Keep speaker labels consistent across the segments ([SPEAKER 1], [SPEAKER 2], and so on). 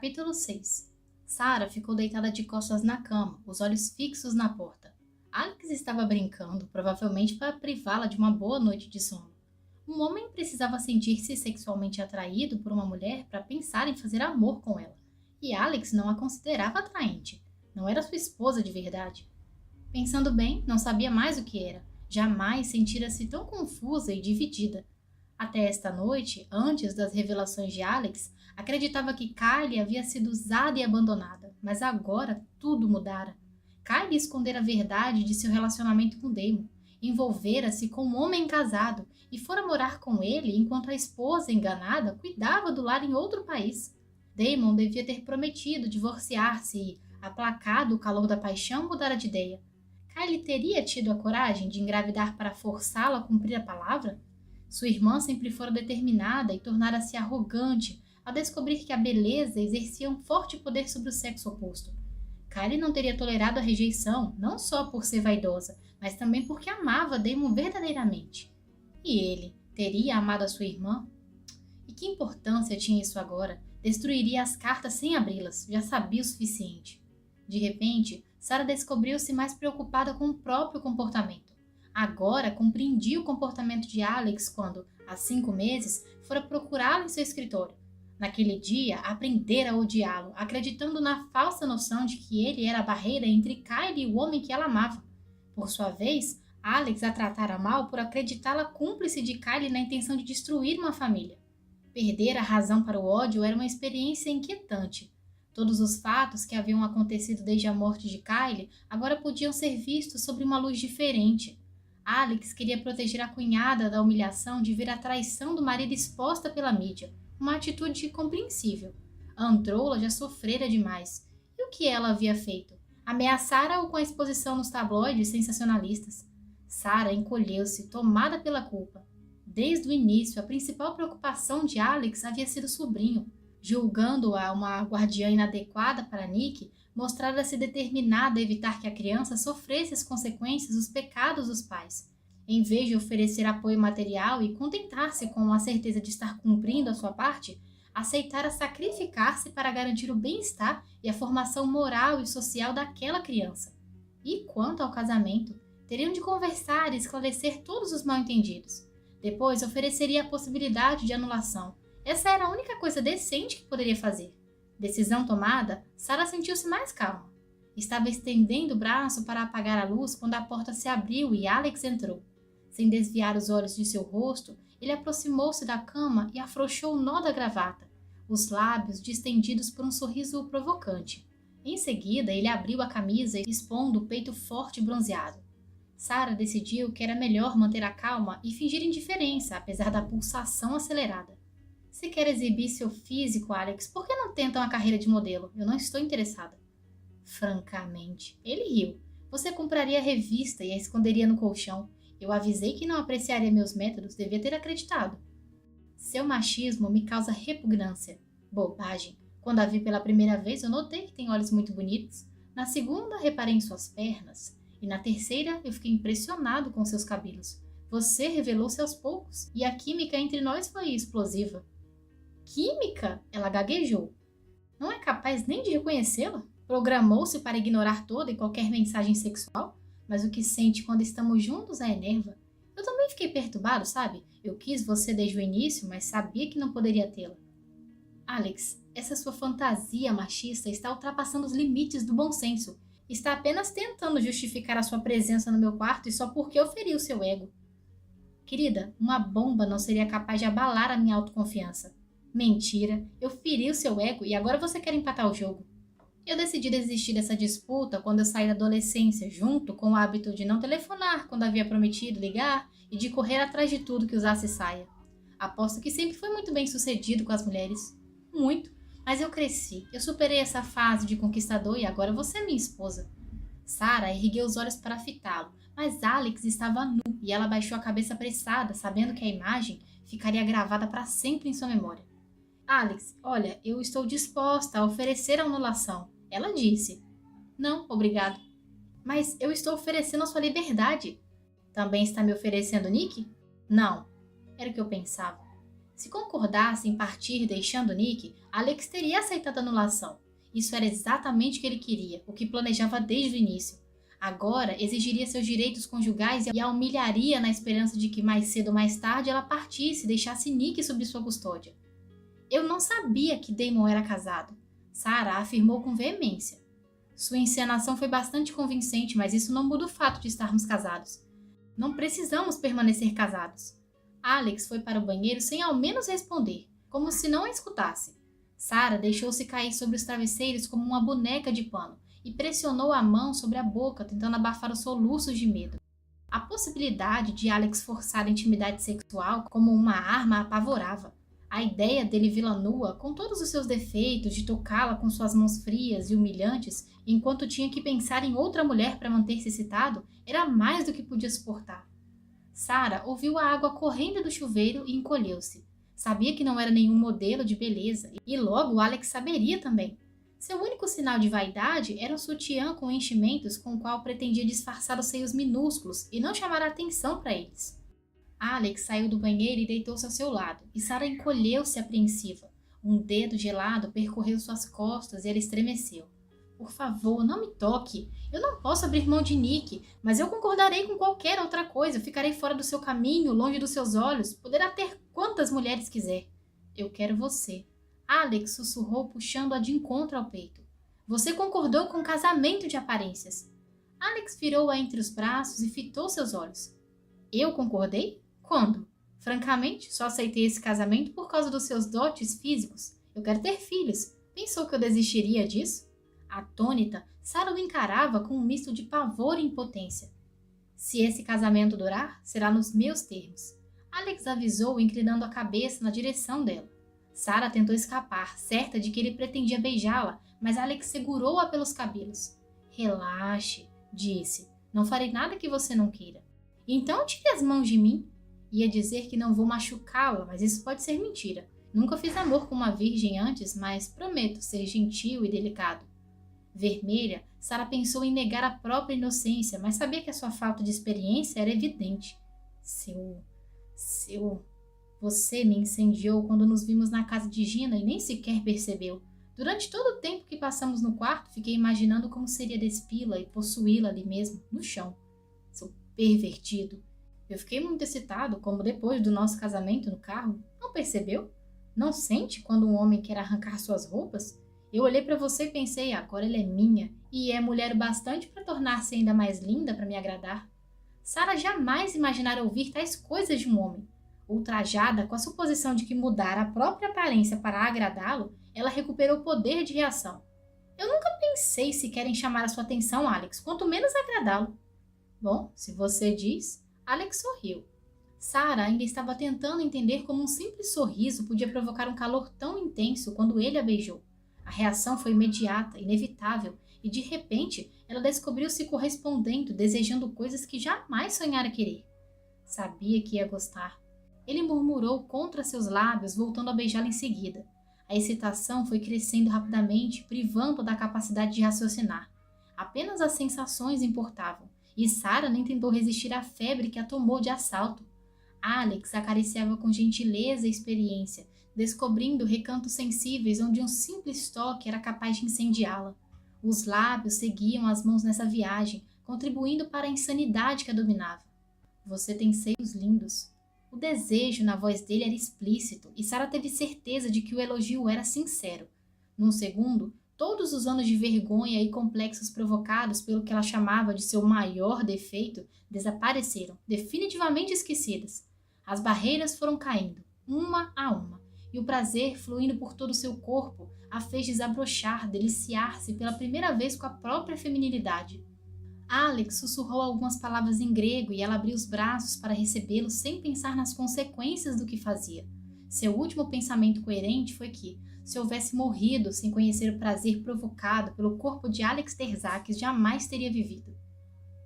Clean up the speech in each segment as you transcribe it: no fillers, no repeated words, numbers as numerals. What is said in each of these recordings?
[SPEAKER 1] Capítulo 6. Sarah ficou deitada de costas na cama, os olhos fixos na porta. Alex estava brincando, provavelmente para privá-la de uma boa noite de sono. Um homem precisava sentir-se sexualmente atraído por uma mulher para pensar em fazer amor com ela. E Alex não a considerava atraente. Não era sua esposa de verdade. Pensando bem, não sabia mais o que era. Jamais sentira-se tão confusa e dividida. Até esta noite, antes das revelações de Alex, acreditava que Kylie havia sido usada e abandonada, mas agora tudo mudara. Kylie escondera a verdade de seu relacionamento com Damon, envolvera-se com um homem casado e fora morar com ele enquanto a esposa enganada cuidava do lar em outro país. Damon devia ter prometido divorciar-se e, aplacado o calor da paixão, mudara de ideia. Kylie teria tido a coragem de engravidar para forçá-la a cumprir a palavra? Sua irmã sempre fora determinada e tornara-se arrogante ao descobrir que a beleza exercia um forte poder sobre o sexo oposto. Kylie não teria tolerado a rejeição, não só por ser vaidosa, mas também porque amava Damon verdadeiramente. E ele teria amado a sua irmã? E que importância tinha isso agora? Destruiria as cartas sem abri-las, já sabia o suficiente. De repente, Sarah descobriu-se mais preocupada com o próprio comportamento. Agora compreendia o comportamento de Alex quando, há 5 meses, fora procurá-lo em seu escritório. Naquele dia, aprendera a odiá-lo, acreditando na falsa noção de que ele era a barreira entre Kylie e o homem que ela amava. Por sua vez, Alex a tratara mal por acreditá-la cúmplice de Kylie na intenção de destruir uma família. Perder a razão para o ódio era uma experiência inquietante. Todos os fatos que haviam acontecido desde a morte de Kylie agora podiam ser vistos sob uma luz diferente. Alex queria proteger a cunhada da humilhação de ver a traição do marido exposta pela mídia, uma atitude compreensível. A Androula já sofrera demais. E o que ela havia feito? Ameaçara-o com a exposição nos tabloides sensacionalistas. Sarah encolheu-se, tomada pela culpa. Desde o início, a principal preocupação de Alex havia sido o sobrinho. Julgando-a uma guardiã inadequada para Nick, mostrara-se determinada a evitar que a criança sofresse as consequências dos pecados dos pais. Em vez de oferecer apoio material e contentar-se com a certeza de estar cumprindo a sua parte, aceitara sacrificar-se para garantir o bem-estar e a formação moral e social daquela criança. E quanto ao casamento, teriam de conversar e esclarecer todos os mal-entendidos. Depois ofereceria a possibilidade de anulação. Essa era a única coisa decente que poderia fazer. Decisão tomada, Sarah sentiu-se mais calma. Estava estendendo o braço para apagar a luz quando a porta se abriu e Alex entrou. Sem desviar os olhos de seu rosto, ele aproximou-se da cama e afrouxou o nó da gravata, os lábios distendidos por um sorriso provocante. Em seguida, ele abriu a camisa, expondo o peito forte e bronzeado. Sarah decidiu que era melhor manter a calma e fingir indiferença, apesar da pulsação acelerada. Se quer exibir seu físico, Alex, por que não tenta uma carreira de modelo? Eu não estou interessada. Francamente, ele riu. Você compraria a revista e a esconderia no colchão. Eu avisei que não apreciaria meus métodos, devia ter acreditado. Seu machismo me causa repugnância. Bobagem. Quando a vi pela primeira vez, eu notei que tem olhos muito bonitos. Na segunda, reparei em suas pernas. E na terceira, eu fiquei impressionado com seus cabelos. Você revelou-se aos poucos, e a química entre nós foi explosiva. Química? Ela gaguejou. Não é capaz nem de reconhecê-la? Programou-se para ignorar toda e qualquer mensagem sexual? Mas o que sente quando estamos juntos a enerva. Eu também fiquei perturbado, sabe? Eu quis você desde o início, mas sabia que não poderia tê-la. Alex, essa sua fantasia machista está ultrapassando os limites do bom senso. Está apenas tentando justificar a sua presença no meu quarto e só porque eu feri o seu ego. Querida, uma bomba não seria capaz de abalar a minha autoconfiança. Mentira, eu feri o seu ego e agora você quer empatar o jogo. Eu decidi desistir dessa disputa quando eu saí da adolescência, junto com o hábito de não telefonar quando havia prometido ligar e de correr atrás de tudo que usasse saia. Aposto que sempre foi muito bem sucedido com as mulheres. Muito. Mas eu cresci, eu superei essa fase de conquistador e agora você é minha esposa. Sarah ergueu os olhos para fitá-lo, mas Alex estava nu e ela baixou a cabeça apressada, sabendo que a imagem ficaria gravada para sempre em sua memória. Alex, olha, eu estou disposta a oferecer a anulação. Ela disse. Não, obrigado. Mas eu estou oferecendo a sua liberdade. Também está me oferecendo Nick? Não. Era o que eu pensava. Se concordasse em partir deixando Nick, Alex teria aceitado a anulação. Isso era exatamente o que ele queria, o que planejava desde o início. Agora, exigiria seus direitos conjugais e a humilharia na esperança de que mais cedo ou mais tarde ela partisse e deixasse Nick sob sua custódia. Eu não sabia que Damon era casado, Sarah afirmou com veemência. Sua encenação foi bastante convincente, mas isso não muda o fato de estarmos casados. Não precisamos permanecer casados. Alex foi para o banheiro sem ao menos responder, como se não a escutasse. Sarah deixou-se cair sobre os travesseiros como uma boneca de pano e pressionou a mão sobre a boca, tentando abafar os soluços de medo. A possibilidade de Alex forçar a intimidade sexual como uma arma a apavorava. A ideia dele vê-la nua, com todos os seus defeitos, de tocá-la com suas mãos frias e humilhantes, enquanto tinha que pensar em outra mulher para manter-se excitado, era mais do que podia suportar. Sarah ouviu a água correndo do chuveiro e encolheu-se. Sabia que não era nenhum modelo de beleza, e logo Alex saberia também. Seu único sinal de vaidade era um sutiã com enchimentos com o qual pretendia disfarçar os seios minúsculos e não chamar a atenção para eles. Alex saiu do banheiro e deitou-se ao seu lado, e Sarah encolheu-se apreensiva. Um dedo gelado percorreu suas costas e ela estremeceu. Por favor, não me toque. Eu não posso abrir mão de Nick, mas eu concordarei com qualquer outra coisa. Eu ficarei fora do seu caminho, longe dos seus olhos. Poderá ter quantas mulheres quiser. Eu quero você. Alex sussurrou, puxando-a de encontro ao peito. Você concordou com o casamento de aparências. Alex virou-a entre os braços e fitou seus olhos. Eu concordei? Quando? Francamente, só aceitei esse casamento por causa dos seus dotes físicos. Eu quero ter filhos. Pensou que eu desistiria disso? Atônita, Sarah o encarava com um misto de pavor e impotência. Se esse casamento durar, será nos meus termos. Alex avisou, inclinando a cabeça na direção dela. Sarah tentou escapar, certa de que ele pretendia beijá-la, mas Alex segurou-a pelos cabelos. Relaxe, disse. Não farei nada que você não queira. Então tire as mãos de mim. Ia dizer que não vou machucá-la, mas isso pode ser mentira. Nunca fiz amor com uma virgem antes, mas prometo ser gentil e delicado. Vermelha, Sarah pensou em negar a própria inocência, mas sabia que a sua falta de experiência era evidente. Você me incendiou quando nos vimos na casa de Gina e nem sequer percebeu. Durante todo o tempo que passamos no quarto, fiquei imaginando como seria despi-la e possuí-la ali mesmo, no chão. Seu pervertido. Eu fiquei muito excitado, como depois do nosso casamento no carro. Não percebeu? Não sente quando um homem quer arrancar suas roupas? Eu olhei para você e pensei, agora ela é minha, e é mulher o bastante para tornar-se ainda mais linda para me agradar. Sarah jamais imaginara ouvir tais coisas de um homem. Ultrajada com a suposição de que mudar a própria aparência para agradá-lo, ela recuperou o poder de reação. Eu nunca pensei sequer em chamar a sua atenção, Alex, quanto menos agradá-lo. Bom, se você diz... Alex sorriu. Sarah ainda estava tentando entender como um simples sorriso podia provocar um calor tão intenso quando ele a beijou. A reação foi imediata, inevitável, e de repente ela descobriu-se correspondendo, desejando coisas que jamais sonhara querer. Sabia que ia gostar. Ele murmurou contra seus lábios, voltando a beijá-la em seguida. A excitação foi crescendo rapidamente, privando-a da capacidade de raciocinar. Apenas as sensações importavam. E Sarah nem tentou resistir à febre que a tomou de assalto. Alex acariciava com gentileza e experiência, descobrindo recantos sensíveis onde um simples toque era capaz de incendiá-la. Os lábios seguiam as mãos nessa viagem, contribuindo para a insanidade que a dominava. Você tem seios lindos. O desejo na voz dele era explícito, e Sarah teve certeza de que o elogio era sincero. Num segundo, todos os anos de vergonha e complexos provocados pelo que ela chamava de seu maior defeito desapareceram, definitivamente esquecidas. As barreiras foram caindo, uma a uma, e o prazer, fluindo por todo o seu corpo, a fez desabrochar, deliciar-se pela primeira vez com a própria feminilidade. Alex sussurrou algumas palavras em grego e ela abriu os braços para recebê-lo sem pensar nas consequências do que fazia. Seu último pensamento coerente foi que, se houvesse morrido sem conhecer o prazer provocado pelo corpo de Alex Terzakis, jamais teria vivido.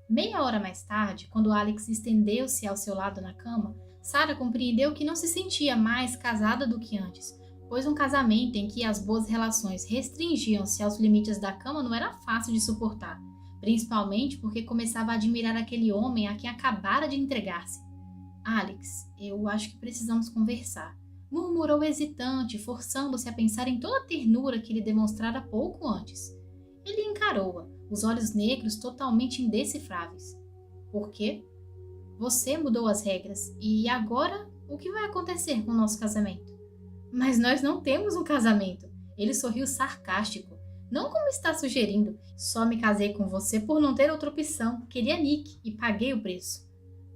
[SPEAKER 1] Meia hora mais tarde, quando Alex estendeu-se ao seu lado na cama, Sarah compreendeu que não se sentia mais casada do que antes, pois um casamento em que as boas relações restringiam-se aos limites da cama não era fácil de suportar, principalmente porque começava a admirar aquele homem a quem acabara de entregar-se. Alex, eu acho que precisamos conversar. murmurou hesitante, forçando-se a pensar em toda a ternura que lhe demonstrara pouco antes. Ele encarou-a, os olhos negros totalmente indecifráveis. Por quê? Você mudou as regras, e agora o que vai acontecer com o nosso casamento? Mas nós não temos um casamento. Ele sorriu sarcástico. Não como está sugerindo. Só me casei com você por não ter outra opção. Queria Nick e paguei o preço.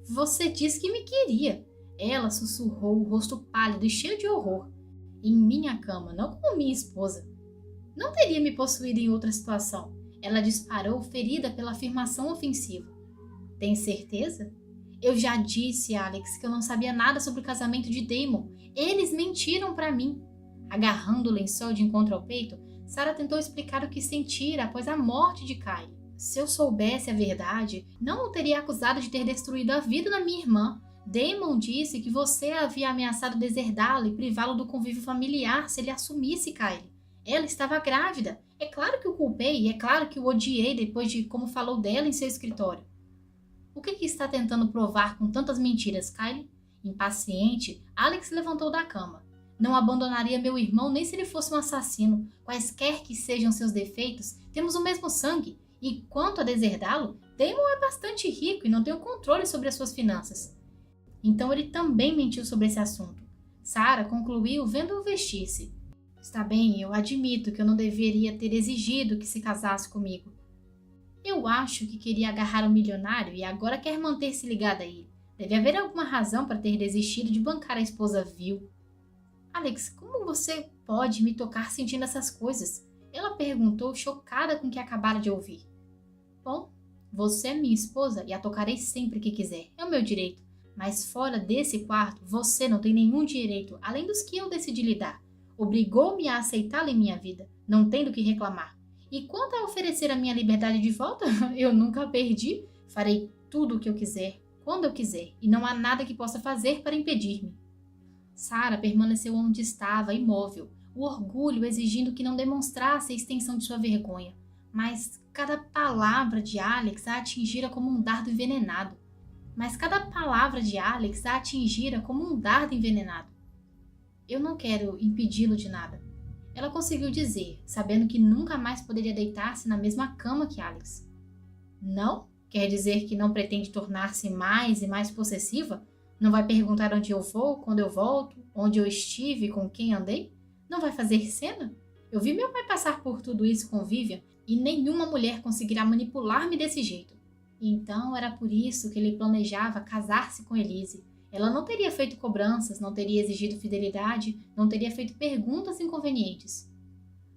[SPEAKER 1] Você disse que me queria. Ela sussurrou, o rosto pálido e cheio de horror. Em minha cama, não como minha esposa. Não teria me possuído em outra situação. Ela disparou, ferida pela afirmação ofensiva. Tem certeza? Eu já disse, Alex, que eu não sabia nada sobre o casamento de Damon. Eles mentiram para mim. Agarrando o lençol de encontro ao peito, Sarah tentou explicar o que sentira após a morte de Kyle. Se eu soubesse a verdade, não o teria acusado de ter destruído a vida da minha irmã. Damon disse que você havia ameaçado deserdá-lo e privá-lo do convívio familiar se ele assumisse Kyle. Ela estava grávida. É claro que o culpei e é claro que o odiei depois de como falou dela em seu escritório. O que está tentando provar com tantas mentiras, Kyle? Impaciente, Alex levantou da cama. Não abandonaria meu irmão nem se ele fosse um assassino. Quaisquer que sejam seus defeitos, temos o mesmo sangue. E quanto a deserdá-lo, Damon é bastante rico e não tem o controle sobre as suas finanças. Então ele também mentiu sobre esse assunto. Sarah concluiu vendo-o vestir-se. Está bem, eu admito que eu não deveria ter exigido que se casasse comigo. Eu acho que queria agarrar um milionário e agora quer manter-se ligada a ele. Deve haver alguma razão para ter desistido de bancar a esposa vil. Alex, como você pode me tocar sentindo essas coisas? Ela perguntou, chocada com o que acabara de ouvir. Bom, você é minha esposa e a tocarei sempre que quiser. É o meu direito. Mas fora desse quarto, você não tem nenhum direito, além dos que eu decidi lhe dar. Obrigou-me a aceitá-la em minha vida. Não tem do que reclamar. E quanto a oferecer a minha liberdade de volta, eu nunca a perdi. Farei tudo o que eu quiser, quando eu quiser, e não há nada que possa fazer para impedir-me. Sarah permaneceu onde estava, imóvel, o orgulho exigindo que não demonstrasse a extensão de sua vergonha. Mas cada palavra de Alex a atingira como um dardo envenenado. Eu não quero impedi-lo de nada. Ela conseguiu dizer, sabendo que nunca mais poderia deitar-se na mesma cama que Alex. Não? Quer dizer que não pretende tornar-se mais e mais possessiva? Não vai perguntar onde eu vou, quando eu volto, onde eu estive, com quem andei? Não vai fazer cena? Eu vi meu pai passar por tudo isso com Vivian e nenhuma mulher conseguirá manipular-me desse jeito. Então era por isso que ele planejava casar-se com Elise. Ela não teria feito cobranças, não teria exigido fidelidade, não teria feito perguntas inconvenientes.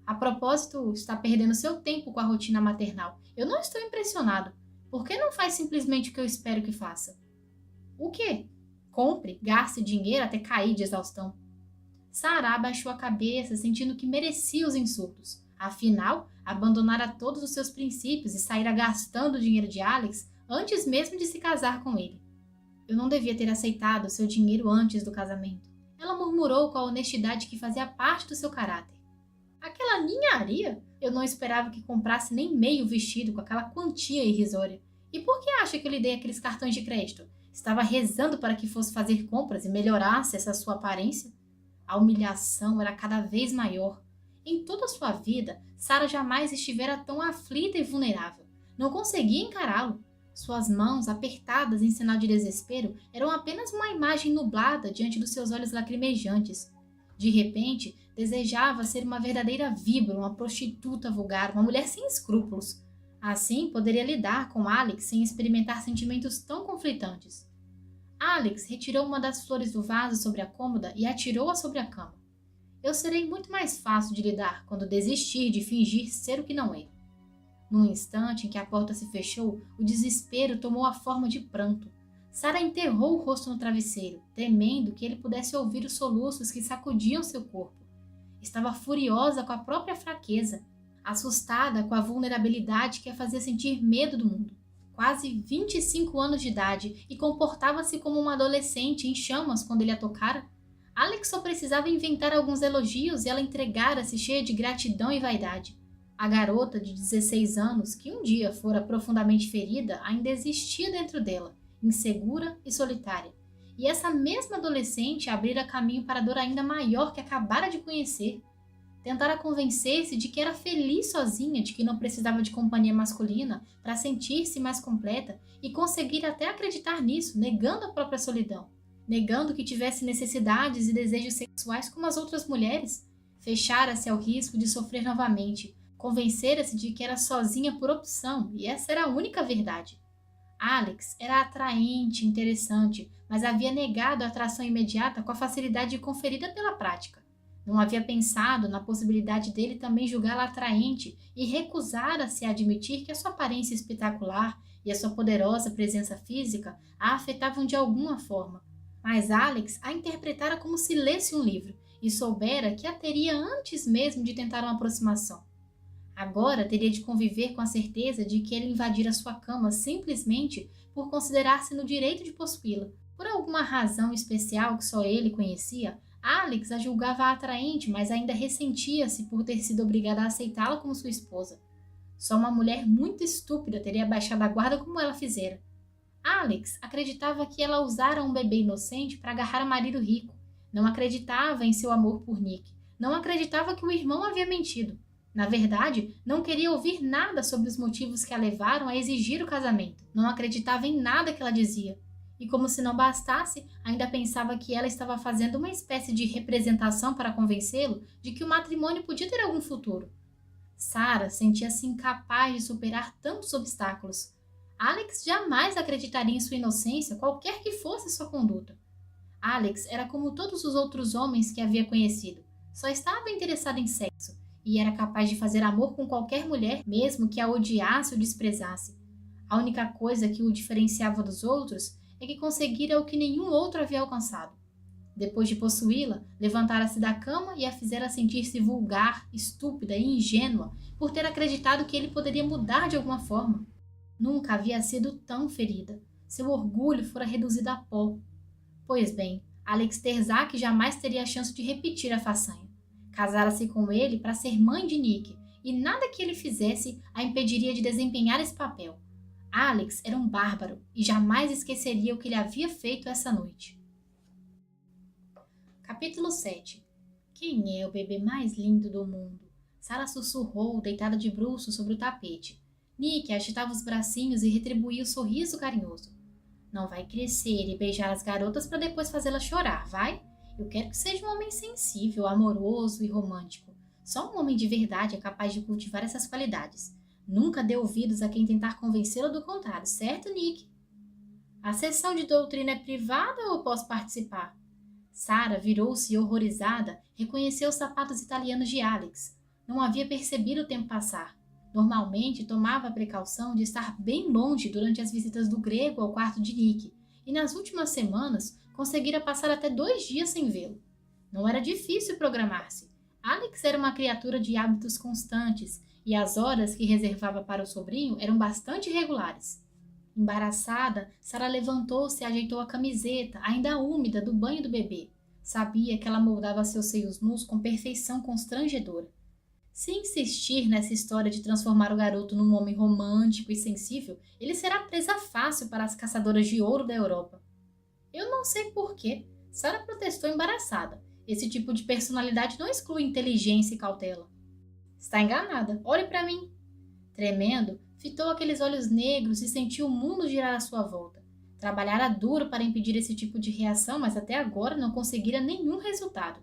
[SPEAKER 1] A propósito, está perdendo seu tempo com a rotina maternal. Eu não estou impressionado. Por que não faz simplesmente o que eu espero que faça? O quê? Compre, gaste dinheiro até cair de exaustão. Sarah abaixou a cabeça, sentindo que merecia os insultos. Afinal, abandonara todos os seus princípios e saíra gastando o dinheiro de Alex antes mesmo de se casar com ele. Eu não devia ter aceitado seu dinheiro antes do casamento. Ela murmurou com a honestidade que fazia parte do seu caráter. Aquela ninharia? Eu não esperava que comprasse nem meio vestido com aquela quantia irrisória. E por que acha que eu lhe dei aqueles cartões de crédito? Estava rezando para que fosse fazer compras e melhorasse essa sua aparência? A humilhação era cada vez maior. Em toda a sua vida, Sarah jamais estivera tão aflita e vulnerável. Não conseguia encará-lo. Suas mãos, apertadas em sinal de desespero, eram apenas uma imagem nublada diante dos seus olhos lacrimejantes. De repente, desejava ser uma verdadeira víbora, uma prostituta vulgar, uma mulher sem escrúpulos. Assim, poderia lidar com Alex sem experimentar sentimentos tão conflitantes. Alex retirou uma das flores do vaso sobre a cômoda e atirou-a sobre a cama. Eu serei muito mais fácil de lidar quando desistir de fingir ser o que não é. Num instante em que a porta se fechou, o desespero tomou a forma de pranto. Sarah enterrou o rosto no travesseiro, temendo que ele pudesse ouvir os soluços que sacudiam seu corpo. Estava furiosa com a própria fraqueza, assustada com a vulnerabilidade que a fazia sentir medo do mundo. Quase 25 anos de idade e comportava-se como uma adolescente em chamas quando ele a tocara. Alex só precisava inventar alguns elogios e ela entregara-se cheia de gratidão e vaidade. A garota de 16 anos, que um dia fora profundamente ferida, ainda existia dentro dela, insegura e solitária. e essa mesma adolescente abrira caminho para a dor ainda maior que acabara de conhecer. Tentara convencer-se de que era feliz sozinha, de que não precisava de companhia masculina para sentir-se mais completa e conseguir até acreditar nisso, negando a própria solidão, negando que tivesse necessidades e desejos sexuais como as outras mulheres. Fechara-se ao risco de sofrer novamente, convencera-se de que era sozinha por opção e essa era a única verdade. Alex era atraente, interessante, mas havia negado a atração imediata com a facilidade conferida pela prática. Não havia pensado na possibilidade dele também julgá-la atraente e recusara-se a admitir que a sua aparência espetacular e a sua poderosa presença física a afetavam de alguma forma. Mas Alex a interpretara como se lesse um livro e soubera que a teria antes mesmo de tentar uma aproximação. Agora teria de conviver com a certeza de que ele invadira sua cama simplesmente por considerar-se no direito de possuí-la. Por alguma razão especial que só ele conhecia, Alex a julgava atraente, mas ainda ressentia-se por ter sido obrigada a aceitá-la como sua esposa. Só uma mulher muito estúpida teria baixado a guarda como ela fizera. Alex acreditava que ela usara um bebê inocente para agarrar o marido rico. Não acreditava em seu amor por Nick. Não acreditava que o irmão havia mentido. Na verdade, não queria ouvir nada sobre os motivos que a levaram a exigir o casamento. Não acreditava em nada que ela dizia. E como se não bastasse, ainda pensava que ela estava fazendo uma espécie de representação para convencê-lo de que o matrimônio podia ter algum futuro. Sarah sentia-se incapaz de superar tantos obstáculos. Alex jamais acreditaria em sua inocência, qualquer que fosse sua conduta. Alex era como todos os outros homens que havia conhecido. Só estava interessado em sexo e era capaz de fazer amor com qualquer mulher, mesmo que a odiasse ou desprezasse. A única coisa que o diferenciava dos outros é que conseguira o que nenhum outro havia alcançado. Depois de possuí-la, levantara-se da cama e a fizera sentir-se vulgar, estúpida e ingênua por ter acreditado que ele poderia mudar de alguma forma. Nunca havia sido tão ferida. Seu orgulho fora reduzido a pó. Pois bem, Alex Terzak jamais teria a chance de repetir a façanha. Casara-se com ele para ser mãe de Nick, e nada que ele fizesse a impediria de desempenhar esse papel. Alex era um bárbaro e jamais esqueceria o que ele havia feito essa noite. Capítulo 7. Quem é o bebê mais lindo do mundo? Sarah sussurrou, deitada de bruços sobre o tapete. Nick agitava os bracinhos e retribuía o sorriso carinhoso. Não vai crescer e beijar as garotas para depois fazê-las chorar, vai? Eu quero que seja um homem sensível, amoroso e romântico. Só um homem de verdade é capaz de cultivar essas qualidades. Nunca dê ouvidos a quem tentar convencê-lo do contrário, certo, Nick? A sessão de doutrina é privada ou posso participar? Sarah virou-se horrorizada, reconheceu os sapatos italianos de Alex. Não havia percebido o tempo passar. Normalmente tomava a precaução de estar bem longe durante as visitas do grego ao quarto de Nick, e nas últimas semanas conseguira passar até 2 dias sem vê-lo. Não era difícil programar-se. Alex era uma criatura de hábitos constantes, e as horas que reservava para o sobrinho eram bastante regulares. Embaraçada, Sarah levantou-se e ajeitou a camiseta, ainda úmida, do banho do bebê. Sabia que ela moldava seus seios nus com perfeição constrangedora. Se insistir nessa história de transformar o garoto num homem romântico e sensível, ele será presa fácil para as caçadoras de ouro da Europa. Eu não sei porquê. Sarah protestou embaraçada. Esse tipo de personalidade não exclui inteligência e cautela. Está enganada. Olhe para mim. Tremendo, fitou aqueles olhos negros e sentiu o mundo girar à sua volta. Trabalhara duro para impedir esse tipo de reação, mas até agora não conseguira nenhum resultado.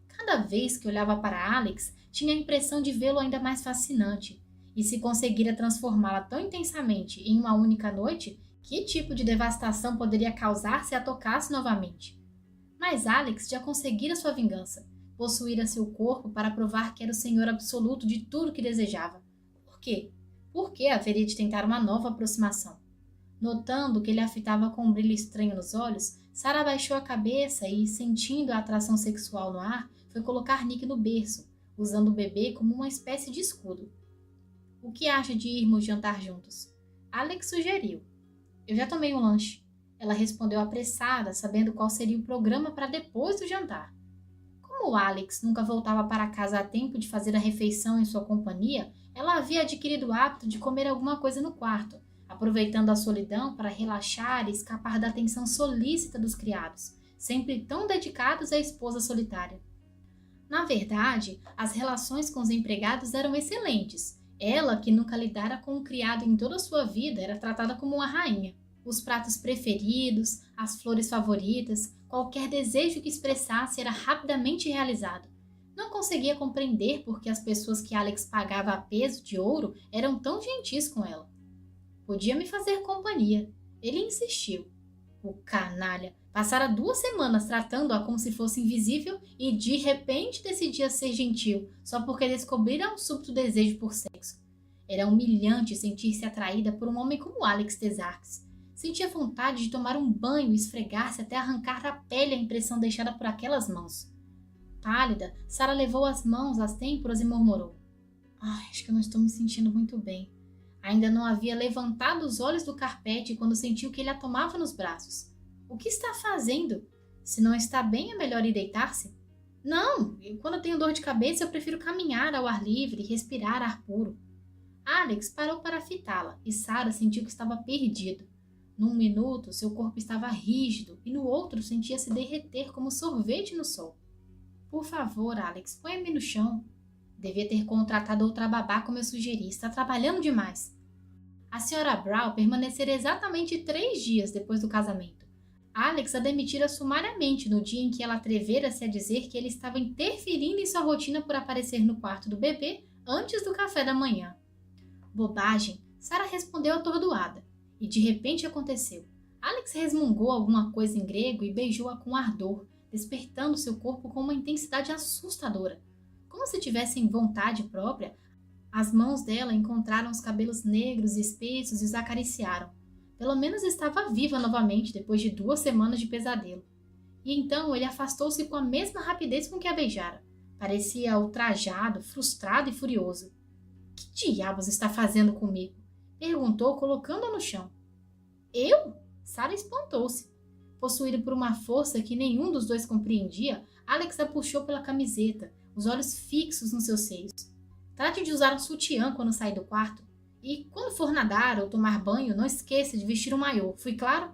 [SPEAKER 1] Cada vez que olhava para Alex, tinha a impressão de vê-lo ainda mais fascinante. E se conseguira transformá-la tão intensamente em uma única noite, que tipo de devastação poderia causar se a tocasse novamente? Mas Alex já conseguira sua vingança. Possuíra seu corpo para provar que era o senhor absoluto de tudo que desejava. Por quê? Por que haveria de tentar uma nova aproximação? Notando que ele a fitava com um brilho estranho nos olhos, Sarah abaixou a cabeça e, sentindo a atração sexual no ar, foi colocar Nick no berço, usando o bebê como uma espécie de escudo. O que acha de irmos jantar juntos? Alex sugeriu. Eu já tomei um lanche. Ela respondeu apressada, sabendo qual seria o programa para depois do jantar. Como Alex nunca voltava para casa a tempo de fazer a refeição em sua companhia, ela havia adquirido o hábito de comer alguma coisa no quarto, aproveitando a solidão para relaxar e escapar da atenção solícita dos criados, sempre tão dedicados à esposa solitária. Na verdade, as relações com os empregados eram excelentes. Ela, que nunca lidara com um criado em toda a sua vida, era tratada como uma rainha. Os pratos preferidos, as flores favoritas, qualquer desejo que expressasse era rapidamente realizado. Não conseguia compreender por que as pessoas que Alex pagava a peso de ouro eram tão gentis com ela. Podia me fazer companhia. Ele insistiu. O canalha passara 2 semanas tratando-a como se fosse invisível e de repente decidia ser gentil, só porque descobrira um súbito desejo por sexo. Era humilhante sentir-se atraída por um homem como Alex Tesarques. Sentia vontade de tomar um banho e esfregar-se até arrancar da pele a impressão deixada por aquelas mãos. Pálida, Sara levou as mãos às têmporas e murmurou: "Ai, acho que eu não estou me sentindo muito bem." Ainda não havia levantado os olhos do carpete quando sentiu que ele a tomava nos braços. "O que está fazendo? Se não está bem, é melhor ir deitar-se?" "Não, quando eu tenho dor de cabeça, eu prefiro caminhar ao ar livre e respirar ar puro." Alex parou para fitá-la e Sara sentiu que estava perdido. Num minuto, seu corpo estava rígido e no outro sentia-se derreter como sorvete no sol. "Por favor, Alex, põe-me no chão." Devia ter contratado outra babá como eu sugeri. Está trabalhando demais. A senhora Brown permanecera exatamente 3 dias depois do casamento. Alex a demitira sumariamente no dia em que ela atrevera-se a dizer que ele estava interferindo em sua rotina por aparecer no quarto do bebê antes do café da manhã. "Bobagem," Sara respondeu atordoada. E de repente aconteceu. Alex resmungou alguma coisa em grego e beijou-a com ardor, despertando seu corpo com uma intensidade assustadora. Como se tivessem vontade própria, as mãos dela encontraram os cabelos negros e espessos e os acariciaram. Pelo menos estava viva novamente depois de 2 semanas de pesadelo. E então ele afastou-se com a mesma rapidez com que a beijara. Parecia ultrajado, frustrado e furioso. "Que diabos está fazendo comigo?" perguntou, colocando-a no chão. "Eu?" Sara espantou-se. Possuído por uma força que nenhum dos dois compreendia, Alex a puxou pela camiseta, os olhos fixos nos seus seios. "Trate de usar um sutiã quando sair do quarto. E quando for nadar ou tomar banho, não esqueça de vestir um maiô. Fui claro?"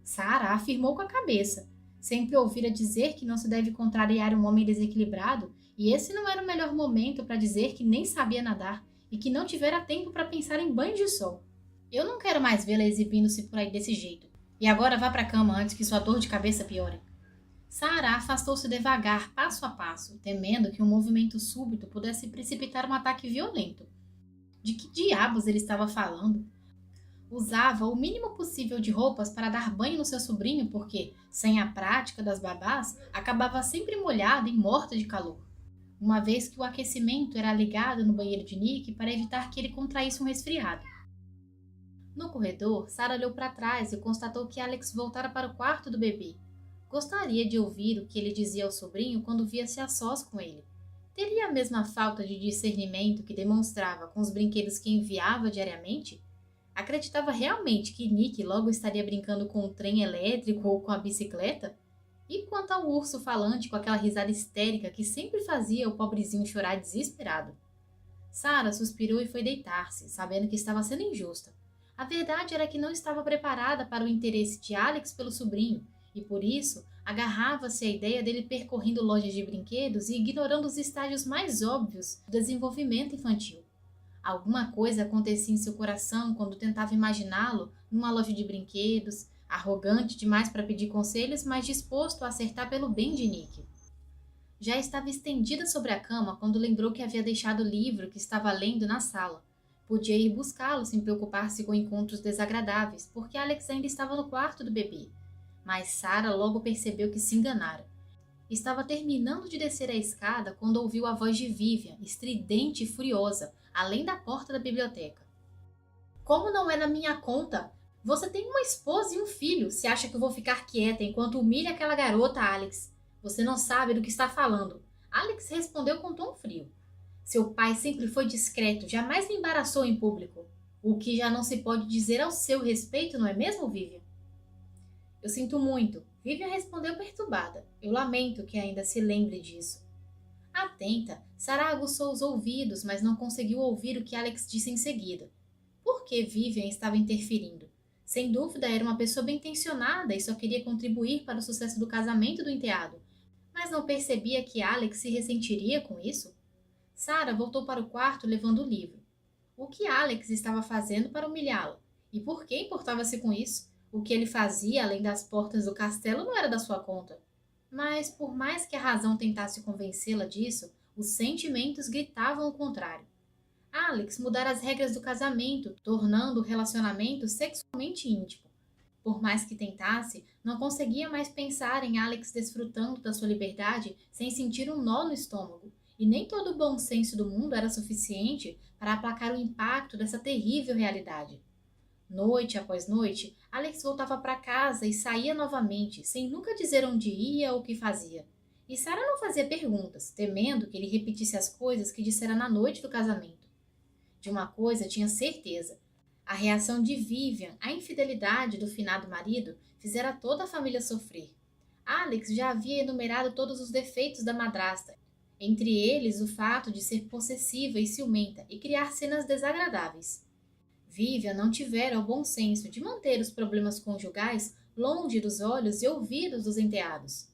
[SPEAKER 1] Sara afirmou com a cabeça. Sempre ouvira dizer que não se deve contrariar um homem desequilibrado, e esse não era o melhor momento para dizer que nem sabia nadar e que não tivera tempo para pensar em banho de sol. "Eu não quero mais vê-la exibindo-se por aí desse jeito. E agora vá para a cama antes que sua dor de cabeça piore." Sara afastou-se devagar, passo a passo, temendo que um movimento súbito pudesse precipitar um ataque violento. De que diabos ele estava falando? Usava o mínimo possível de roupas para dar banho no seu sobrinho porque, sem a prática das babás, acabava sempre molhada e morta de calor. Uma vez que o aquecimento era ligado no banheiro de Nick para evitar que ele contraísse um resfriado. No corredor, Sara olhou para trás e constatou que Alex voltara para o quarto do bebê. Gostaria de ouvir o que ele dizia ao sobrinho quando via-se a sós com ele. Teria a mesma falta de discernimento que demonstrava com os brinquedos que enviava diariamente? Acreditava realmente que Nick logo estaria brincando com o trem elétrico ou com a bicicleta? E quanto ao urso falante com aquela risada histérica que sempre fazia o pobrezinho chorar desesperado? Sara suspirou e foi deitar-se, sabendo que estava sendo injusta. A verdade era que não estava preparada para o interesse de Alex pelo sobrinho, e por isso agarrava-se à ideia dele percorrendo lojas de brinquedos e ignorando os estágios mais óbvios do desenvolvimento infantil. Alguma coisa acontecia em seu coração quando tentava imaginá-lo numa loja de brinquedos, arrogante demais para pedir conselhos, mas disposto a acertar pelo bem de Nick. Já estava estendida sobre a cama quando lembrou que havia deixado o livro que estava lendo na sala. Podia ir buscá-lo sem preocupar-se com encontros desagradáveis, porque Alex ainda estava no quarto do bebê. Mas Sara logo percebeu que se enganara. Estava terminando de descer a escada quando ouviu a voz de Vivian, estridente e furiosa, além da porta da biblioteca. "Como não é na minha conta? Você tem uma esposa e um filho. Se acha que eu vou ficar quieta enquanto humilha aquela garota, Alex? Você não sabe do que está falando." Alex respondeu com tom frio. "Seu pai sempre foi discreto, jamais me embaraçou em público. O que já não se pode dizer ao seu respeito, não é mesmo, Vivian?" "Eu sinto muito," Vivian respondeu perturbada. "Eu lamento que ainda se lembre disso." Atenta, Sara aguçou os ouvidos, mas não conseguiu ouvir o que Alex disse em seguida. "Por que Vivian estava interferindo. Sem dúvida, era uma pessoa bem-intencionada e só queria contribuir para o sucesso do casamento do enteado, mas não percebia que Alex se ressentiria com isso? Sarah voltou para o quarto levando o livro. O que Alex estava fazendo para humilhá-la? E por que importava-se com isso? O que ele fazia além das portas do castelo não era da sua conta. Mas, por mais que a razão tentasse convencê-la disso, os sentimentos gritavam o contrário. Alex mudara as regras do casamento, tornando o relacionamento sexualmente íntimo. Por mais que tentasse, não conseguia mais pensar em Alex desfrutando da sua liberdade sem sentir um nó no estômago, e nem todo o bom senso do mundo era suficiente para aplacar o impacto dessa terrível realidade. Noite após noite, Alex voltava para casa e saía novamente, sem nunca dizer onde ia ou o que fazia. E Sarah não fazia perguntas, temendo que ele repetisse as coisas que dissera na noite do casamento. De uma coisa tinha certeza. A reação de Vivian à infidelidade do finado marido fizera toda a família sofrer. Alex já havia enumerado todos os defeitos da madrasta, entre eles o fato de ser possessiva e ciumenta e criar cenas desagradáveis. Vivian não tivera o bom senso de manter os problemas conjugais longe dos olhos e ouvidos dos enteados.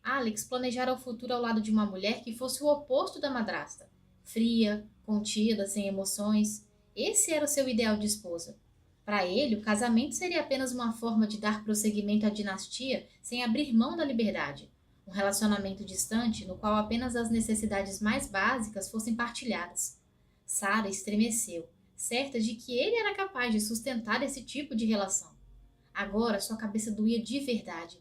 [SPEAKER 1] Alex planejara o futuro ao lado de uma mulher que fosse o oposto da madrasta. Fria, contida, sem emoções. Esse era o seu ideal de esposa. Para ele, o casamento seria apenas uma forma de dar prosseguimento à dinastia sem abrir mão da liberdade. Um relacionamento distante no qual apenas as necessidades mais básicas fossem partilhadas. Sarah estremeceu, certa de que ele era capaz de sustentar esse tipo de relação. Agora sua cabeça doía de verdade.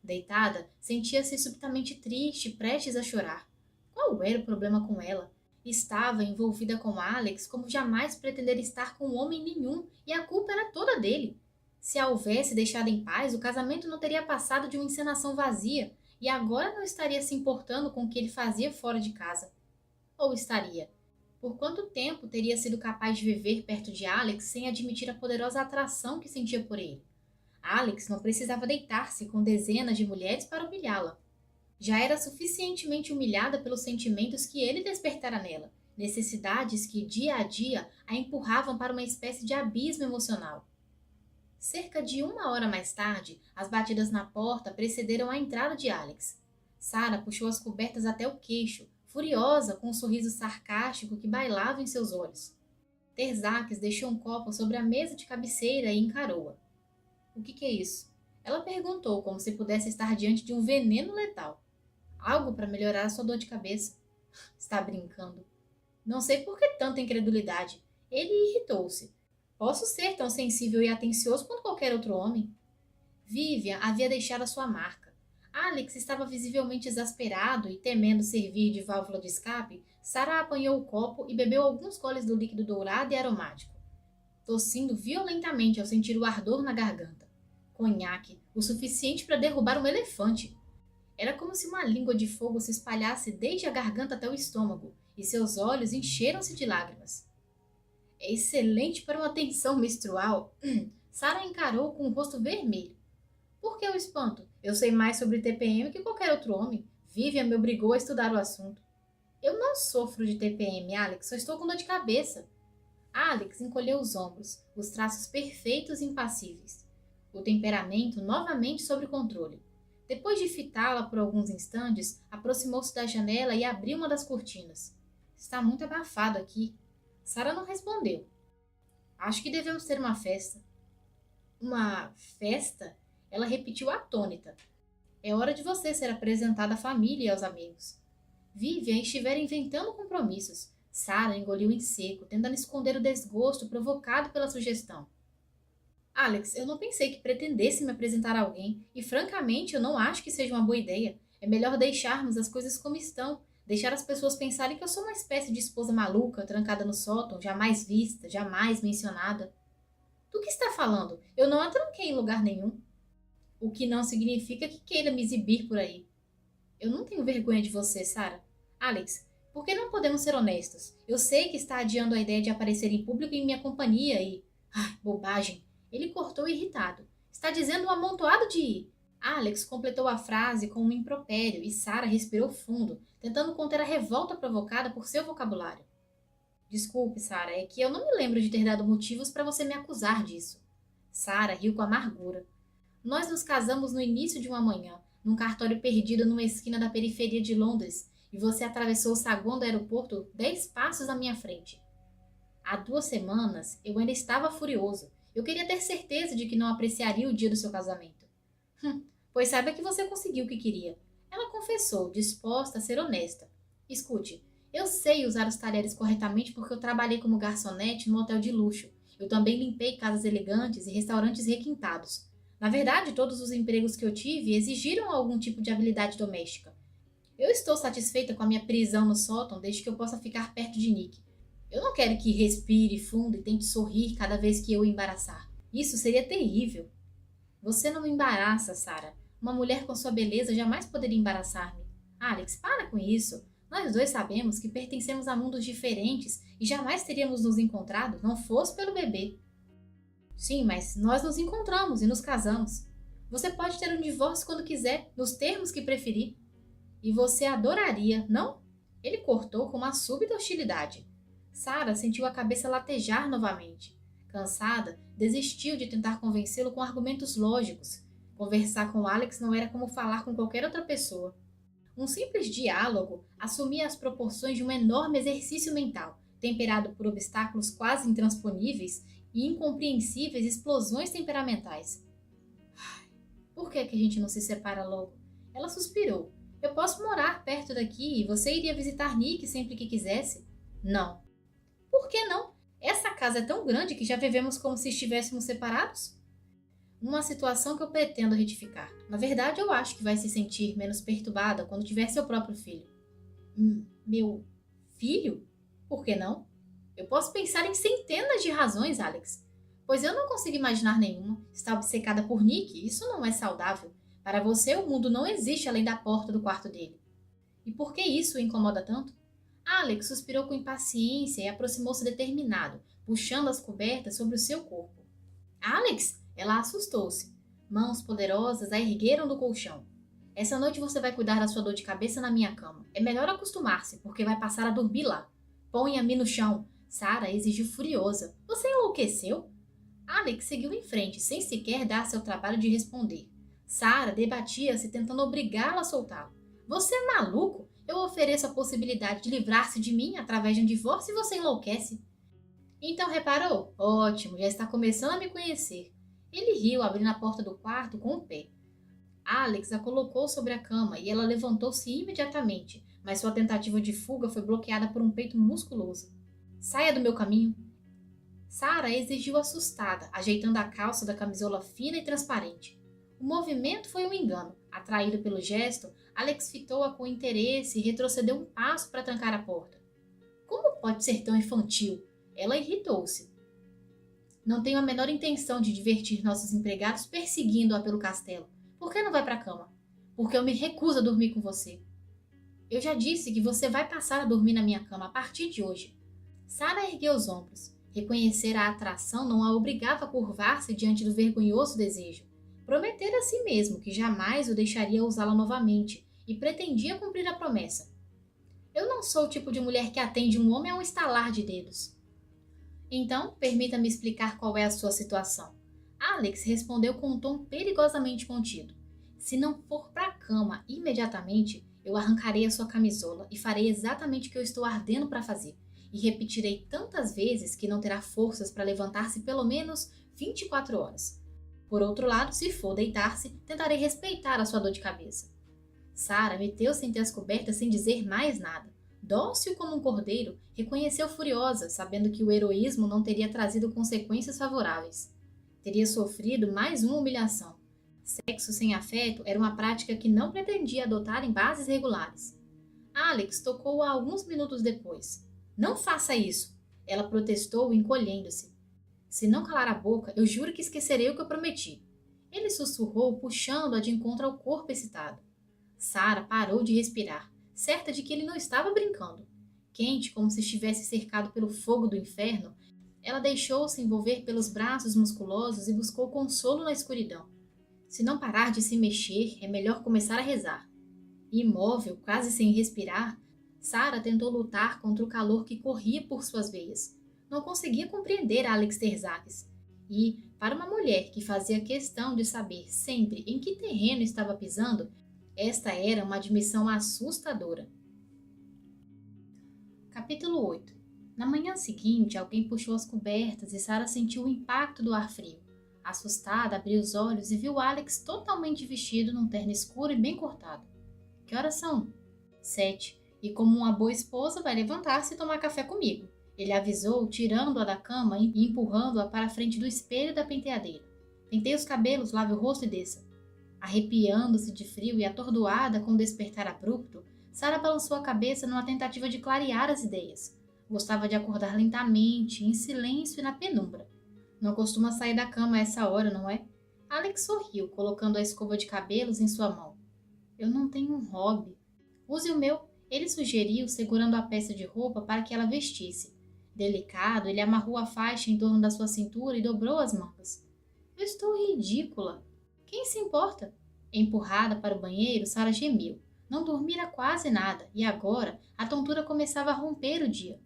[SPEAKER 1] Deitada, sentia-se subitamente triste, prestes a chorar. Qual era o problema com ela? Estava envolvida com Alex como jamais pretendera estar com homem nenhum, e a culpa era toda dele. Se a houvesse deixado em paz, o casamento não teria passado de uma encenação vazia, e agora não estaria se importando com o que ele fazia fora de casa. Ou estaria? Por quanto tempo teria sido capaz de viver perto de Alex sem admitir a poderosa atração que sentia por ele? Alex não precisava deitar-se com dezenas de mulheres para humilhá-la. Já era suficientemente humilhada pelos sentimentos que ele despertara nela, necessidades que, dia a dia, a empurravam para uma espécie de abismo emocional. Cerca de 1 hora mais tarde, as batidas na porta precederam a entrada de Alex. Sarah puxou as cobertas até o queixo, furiosa com um sorriso sarcástico que bailava em seus olhos. Terzakis deixou um copo sobre a mesa de cabeceira e encarou-a. — O que é isso? Ela perguntou, como se pudesse estar diante de um veneno letal. — Algo para melhorar a sua dor de cabeça. Está brincando. Não sei por que tanta incredulidade. Ele irritou-se. Posso ser tão sensível e atencioso quanto qualquer outro homem. Vivian havia deixado a sua marca. Alex estava visivelmente exasperado e, temendo servir de válvula de escape, Sarah apanhou o copo e bebeu alguns goles do líquido dourado e aromático, tossindo violentamente ao sentir o ardor na garganta. Conhaque, o suficiente para derrubar um elefante. Era como se uma língua de fogo se espalhasse desde a garganta até o estômago, e seus olhos encheram-se de lágrimas. É excelente para uma tensão menstrual. Sarah encarou com o rosto vermelho. Por que o espanto? Eu sei mais sobre TPM que qualquer outro homem. Vivian me obrigou a estudar o assunto. Eu não sofro de TPM, Alex, só estou com dor de cabeça. Alex encolheu os ombros, os traços perfeitos e impassíveis. O temperamento novamente sob controle. Depois de fitá-la por alguns instantes, aproximou-se da janela e abriu uma das cortinas. Está muito abafado aqui. Sarah não respondeu. Acho que devemos ter uma festa. Uma festa? Ela repetiu atônita. É hora de você ser apresentada à família e aos amigos. Vivian estivera inventando compromissos. Sarah engoliu em seco, tentando esconder o desgosto provocado pela sugestão. Alex, eu não pensei que pretendesse me apresentar a alguém, e francamente eu não acho que seja uma boa ideia. É melhor deixarmos as coisas como estão, deixar as pessoas pensarem que eu sou uma espécie de esposa maluca, trancada no sótão, jamais vista, jamais mencionada. Do que está falando? Eu não a tranquei em lugar nenhum. O que não significa que queira me exibir por aí. Eu não tenho vergonha de você, Sarah. Alex, por que não podemos ser honestos? Eu sei que está adiando a ideia de aparecer em público em minha companhia e... bobagem! Ele cortou irritado. Está dizendo um amontoado de... Alex completou a frase com um impropério e Sarah respirou fundo, tentando conter a revolta provocada por seu vocabulário. Desculpe, Sara, é que eu não me lembro de ter dado motivos para você me acusar disso. Sara riu com amargura. Nós nos casamos no início de uma manhã, num cartório perdido numa esquina da periferia de Londres, e você atravessou o saguão do aeroporto 10 passos à minha frente. Há 2 semanas eu ainda estava furioso. Eu queria ter certeza de que não apreciaria o dia do seu casamento. Pois saiba que você conseguiu o que queria. Ela confessou, disposta a ser honesta. Escute, eu sei usar os talheres corretamente porque eu trabalhei como garçonete no hotel de luxo. Eu também limpei casas elegantes e restaurantes requintados. Na verdade, todos os empregos que eu tive exigiram algum tipo de habilidade doméstica. Eu estou satisfeita com a minha prisão no sótão desde que eu possa ficar perto de Nick. Eu não quero que respire fundo e tente sorrir cada vez que eu o embaraçar. Isso seria terrível. Você não me embaraça, Sarah. Uma mulher com sua beleza jamais poderia embaraçar-me. Alex, para com isso. Nós dois sabemos que pertencemos a mundos diferentes e jamais teríamos nos encontrado, não fosse pelo bebê. Sim, mas nós nos encontramos e nos casamos. Você pode ter um divórcio quando quiser, nos termos que preferir. E você adoraria, não? Ele cortou com uma súbita hostilidade. Sarah sentiu a cabeça latejar novamente. Cansada, desistiu de tentar convencê-lo com argumentos lógicos. Conversar com Alex não era como falar com qualquer outra pessoa. Um simples diálogo assumia as proporções de um enorme exercício mental, temperado por obstáculos quase intransponíveis e incompreensíveis explosões temperamentais. Por que a gente não se separa logo? Ela suspirou. Eu posso morar perto daqui e você iria visitar Nick sempre que quisesse? Não. Por que não? Essa casa é tão grande que já vivemos como se estivéssemos separados? Uma situação que eu pretendo retificar. Na verdade, eu acho que vai se sentir menos perturbada quando tiver seu próprio filho. Meu filho? Por que não? Eu posso pensar em centenas de razões, Alex. Pois eu não consigo imaginar nenhuma. Está obcecada por Nick? Isso não é saudável. Para você, o mundo não existe além da porta do quarto dele. E por que isso o incomoda tanto? Alex suspirou com impaciência e aproximou-se determinado, puxando as cobertas sobre o seu corpo. Alex! Ela assustou-se. Mãos poderosas a ergueram do colchão. Essa noite você vai cuidar da sua dor de cabeça na minha cama. É melhor acostumar-se, porque vai passar a dormir lá. Ponha-me no chão. Sarah exigiu furiosa. Você enlouqueceu? Alex seguiu em frente, sem sequer dar-se ao trabalho de responder. Sarah debatia-se tentando obrigá-la a soltá-lo. Você é maluco? Eu ofereço a possibilidade de livrar-se de mim através de um divórcio e você enlouquece. Então reparou? Ótimo, já está começando a me conhecer. Ele riu, abrindo a porta do quarto com o pé. Alex a colocou sobre a cama e ela levantou-se imediatamente, mas sua tentativa de fuga foi bloqueada por um peito musculoso. Saia do meu caminho! Sarah exigiu assustada, ajeitando a calça da camisola fina e transparente. O movimento foi um engano. Atraído pelo gesto, Alex fitou-a com interesse e retrocedeu um passo para trancar a porta. Como pode ser tão infantil? Ela irritou-se. Não tenho a menor intenção de divertir nossos empregados perseguindo-a pelo castelo. Por que não vai para a cama? Porque eu me recuso a dormir com você. Eu já disse que você vai passar a dormir na minha cama a partir de hoje. Sarah ergueu os ombros. Reconhecer a atração não a obrigava a curvar-se diante do vergonhoso desejo. Prometera a si mesmo que jamais o deixaria usá-la novamente e pretendia cumprir a promessa. Eu não sou o tipo de mulher que atende um homem a um estalar de dedos. Então, permita-me explicar qual é a sua situação. Alex respondeu com um tom perigosamente contido. Se não for para a cama imediatamente, eu arrancarei a sua camisola e farei exatamente o que eu estou ardendo para fazer. E repetirei tantas vezes que não terá forças para levantar-se pelo menos 24 horas. Por outro lado, se for deitar-se, tentarei respeitar a sua dor de cabeça. Sarah meteu-se entre as cobertas sem dizer mais nada. Dócil como um cordeiro, reconheceu furiosa, sabendo que o heroísmo não teria trazido consequências favoráveis. Teria sofrido mais uma humilhação. Sexo sem afeto era uma prática que não pretendia adotar em bases regulares. Alex tocou-a alguns minutos depois. Não faça isso! Ela protestou, encolhendo-se. Se não calar a boca, eu juro que esquecerei o que eu prometi. Ele sussurrou, puxando-a de encontro ao corpo excitado. Sarah parou de respirar, certa de que ele não estava brincando. Quente, como se estivesse cercado pelo fogo do inferno, ela deixou-se envolver pelos braços musculosos e buscou consolo na escuridão. Se não parar de se mexer, é melhor começar a rezar. Imóvel, quase sem respirar, Sarah tentou lutar contra o calor que corria por suas veias. Não conseguia compreender Alex Terzakis. E, para uma mulher que fazia questão de saber sempre em que terreno estava pisando, esta era uma admissão assustadora. Capítulo 8. Na manhã seguinte, alguém puxou as cobertas e Sarah sentiu o impacto do ar frio. Assustada, abriu os olhos e viu Alex totalmente vestido num terno escuro e bem cortado. Que horas são? 7. E como uma boa esposa, vai levantar-se e tomar café comigo. Ele avisou, tirando-a da cama e empurrando-a para a frente do espelho da penteadeira. Penteie os cabelos, lave o rosto e desça. Arrepiando-se de frio e atordoada com o despertar abrupto, Sarah balançou a cabeça numa tentativa de clarear as ideias. Gostava de acordar lentamente, em silêncio e na penumbra. Não costuma sair da cama a essa hora, não é? Alex sorriu, colocando a escova de cabelos em sua mão. Eu não tenho um hobby. Use o meu, ele sugeriu, segurando a peça de roupa para que ela vestisse. Delicado, ele amarrou a faixa em torno da sua cintura e dobrou as mangas. Eu estou ridícula. Quem se importa? Empurrada para o banheiro, Sarah gemeu. Não dormira quase nada, e agora a tontura começava a romper o dia.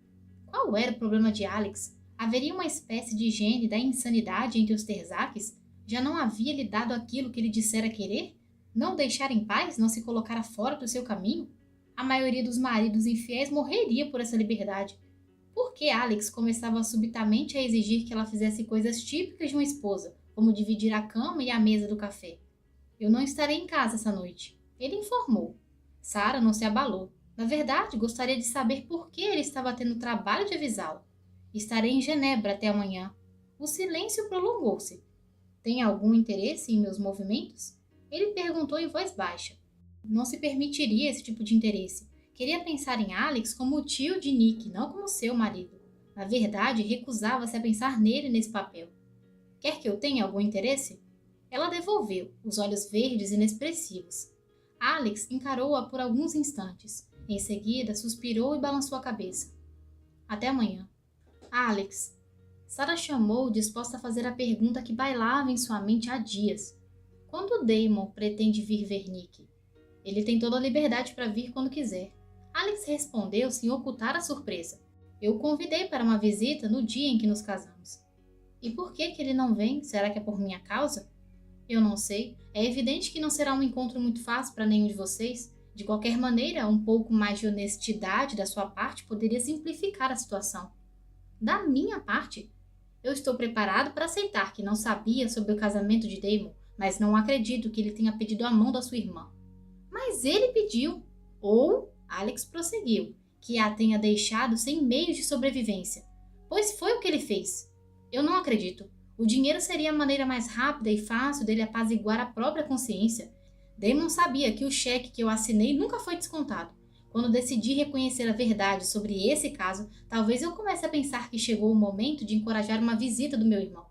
[SPEAKER 1] Qual era o problema de Alex? Haveria uma espécie de gene da insanidade entre os Terzakis? Já não havia lhe dado aquilo que ele dissera querer? Não o deixar em paz? Não se colocara fora do seu caminho? A maioria dos maridos infiéis morreria por essa liberdade. Por que Alex começava subitamente a exigir que ela fizesse coisas típicas de uma esposa, como dividir a cama e a mesa do café? Eu não estarei em casa essa noite, ele informou. Sarah não se abalou. Na verdade, gostaria de saber por que ele estava tendo trabalho de avisá-la. Estarei em Genebra até amanhã. O silêncio prolongou-se. Tem algum interesse em meus movimentos? Ele perguntou em voz baixa. Não se permitiria esse tipo de interesse. Queria pensar em Alex como o tio de Nick, não como seu marido. Na verdade, recusava-se a pensar nele nesse papel. Quer que eu tenha algum interesse? Ela devolveu, os olhos verdes inexpressivos. Alex encarou-a por alguns instantes. Em seguida, suspirou e balançou a cabeça. Até amanhã. Alex. Sarah chamou, disposta a fazer a pergunta que bailava em sua mente há dias. Quando Damon pretende vir ver Nick? Ele tem toda a liberdade para vir quando quiser. Alex respondeu sem ocultar a surpresa. Eu o convidei para uma visita no dia em que nos casamos. E por que ele não vem? Será que é por minha causa? Eu não sei. É evidente que não será um encontro muito fácil para nenhum de vocês. De qualquer maneira, um pouco mais de honestidade da sua parte poderia simplificar a situação. Da minha parte? Eu estou preparado para aceitar que não sabia sobre o casamento de Damon, mas não acredito que ele tenha pedido a mão da sua irmã. Mas ele pediu. Ou, Alex prosseguiu, que a tenha deixado sem meios de sobrevivência. Pois foi o que ele fez. Eu não acredito. O dinheiro seria a maneira mais rápida e fácil dele apaziguar a própria consciência. Damon sabia que o cheque que eu assinei nunca foi descontado. Quando decidi reconhecer a verdade sobre esse caso, talvez eu comece a pensar que chegou o momento de encorajar uma visita do meu irmão.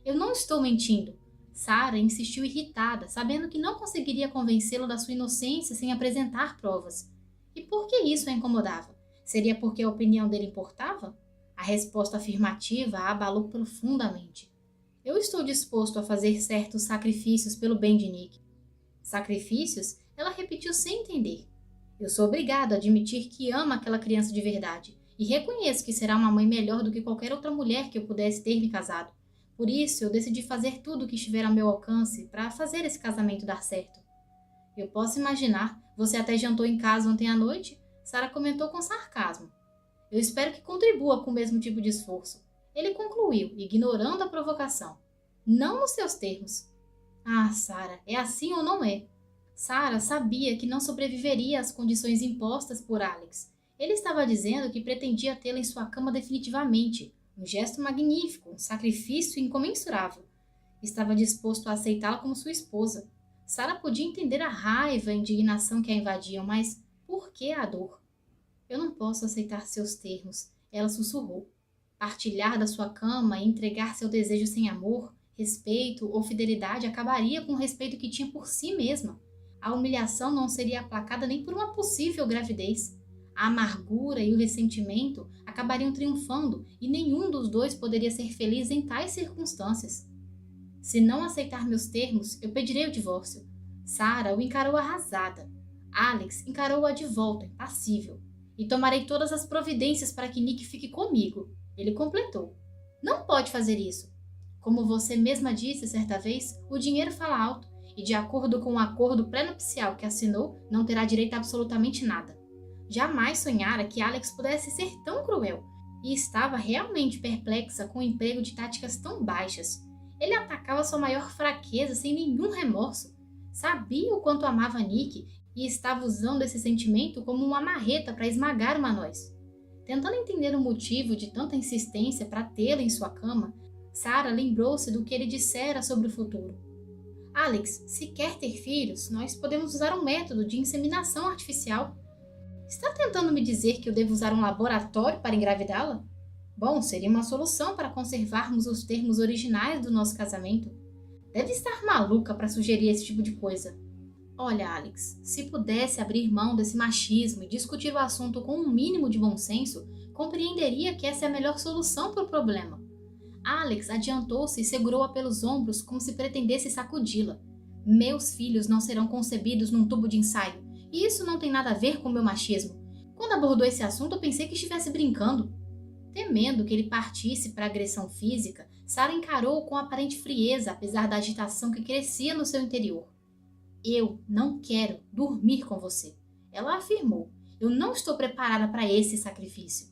[SPEAKER 1] Eu não estou mentindo. Sarah insistiu irritada, sabendo que não conseguiria convencê-lo da sua inocência sem apresentar provas. E por que isso a incomodava? Seria porque a opinião dele importava? A resposta afirmativa a abalou profundamente. Eu estou disposto a fazer certos sacrifícios pelo bem de Nick. Sacrifícios? Ela repetiu sem entender. Eu sou obrigado a admitir que ama aquela criança de verdade e reconheço que será uma mãe melhor do que qualquer outra mulher que eu pudesse ter me casado. Por isso, eu decidi fazer tudo o que estiver ao meu alcance para fazer esse casamento dar certo. Eu posso imaginar. Você até jantou em casa ontem à noite? Sarah comentou com sarcasmo. Eu espero que contribua com o mesmo tipo de esforço. Ele concluiu, ignorando a provocação. Não nos seus termos. Ah, Sarah, é assim ou não é? Sarah sabia que não sobreviveria às condições impostas por Alex. Ele estava dizendo que pretendia tê-la em sua cama definitivamente. Um gesto magnífico, um sacrifício incomensurável. Estava disposto a aceitá-la como sua esposa. Sarah podia entender a raiva e a indignação que a invadiam, mas por que a dor? Eu não posso aceitar seus termos, ela sussurrou. Partilhar da sua cama e entregar seu desejo sem amor, respeito ou fidelidade acabaria com o respeito que tinha por si mesma. A humilhação não seria aplacada nem por uma possível gravidez. A amargura e o ressentimento acabariam triunfando e nenhum dos dois poderia ser feliz em tais circunstâncias. Se não aceitar meus termos, eu pedirei o divórcio. Sarah o encarou arrasada. Alex encarou-a de volta, impassível. E tomarei todas as providências para que Nick fique comigo. Ele completou. Não pode fazer isso. Como você mesma disse certa vez, o dinheiro fala alto e, de acordo com o acordo pré-nupcial que assinou, não terá direito a absolutamente nada. Jamais sonhara que Alex pudesse ser tão cruel e estava realmente perplexa com o emprego de táticas tão baixas. Ele atacava sua maior fraqueza sem nenhum remorso. Sabia o quanto amava Nick e estava usando esse sentimento como uma marreta para esmagar uma noz. Tentando entender o motivo de tanta insistência para tê-la em sua cama, Sarah lembrou-se do que ele dissera sobre o futuro. Alex, se quer ter filhos, nós podemos usar um método de inseminação artificial. Está tentando me dizer que eu devo usar um laboratório para engravidá-la? Bom, seria uma solução para conservarmos os termos originais do nosso casamento. Deve estar maluca para sugerir esse tipo de coisa. Olha, Alex, se pudesse abrir mão desse machismo e discutir o assunto com um mínimo de bom senso, compreenderia que essa é a melhor solução para o problema. Alex adiantou-se e segurou-a pelos ombros como se pretendesse sacudi-la. Meus filhos não serão concebidos num tubo de ensaio, e isso não tem nada a ver com meu machismo. Quando abordou esse assunto, eu pensei que estivesse brincando. Temendo que ele partisse para a agressão física, Sarah encarou-o com aparente frieza, apesar da agitação que crescia no seu interior. Eu não quero dormir com você, ela afirmou. Eu não estou preparada para esse sacrifício.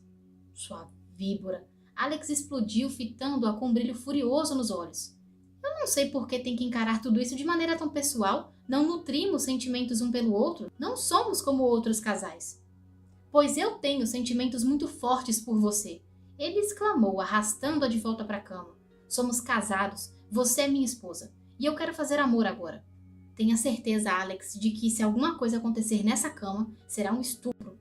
[SPEAKER 1] Sua víbora. Alex explodiu, fitando-a com um brilho furioso nos olhos. Eu não sei por que tem que encarar tudo isso de maneira tão pessoal. Não nutrimos sentimentos um pelo outro. Não somos como outros casais. Pois eu tenho sentimentos muito fortes por você. Ele exclamou, arrastando-a de volta para a cama. Somos casados. Você é minha esposa. E eu quero fazer amor agora. Tenha certeza, Alex, de que se alguma coisa acontecer nessa cama, será um estupro.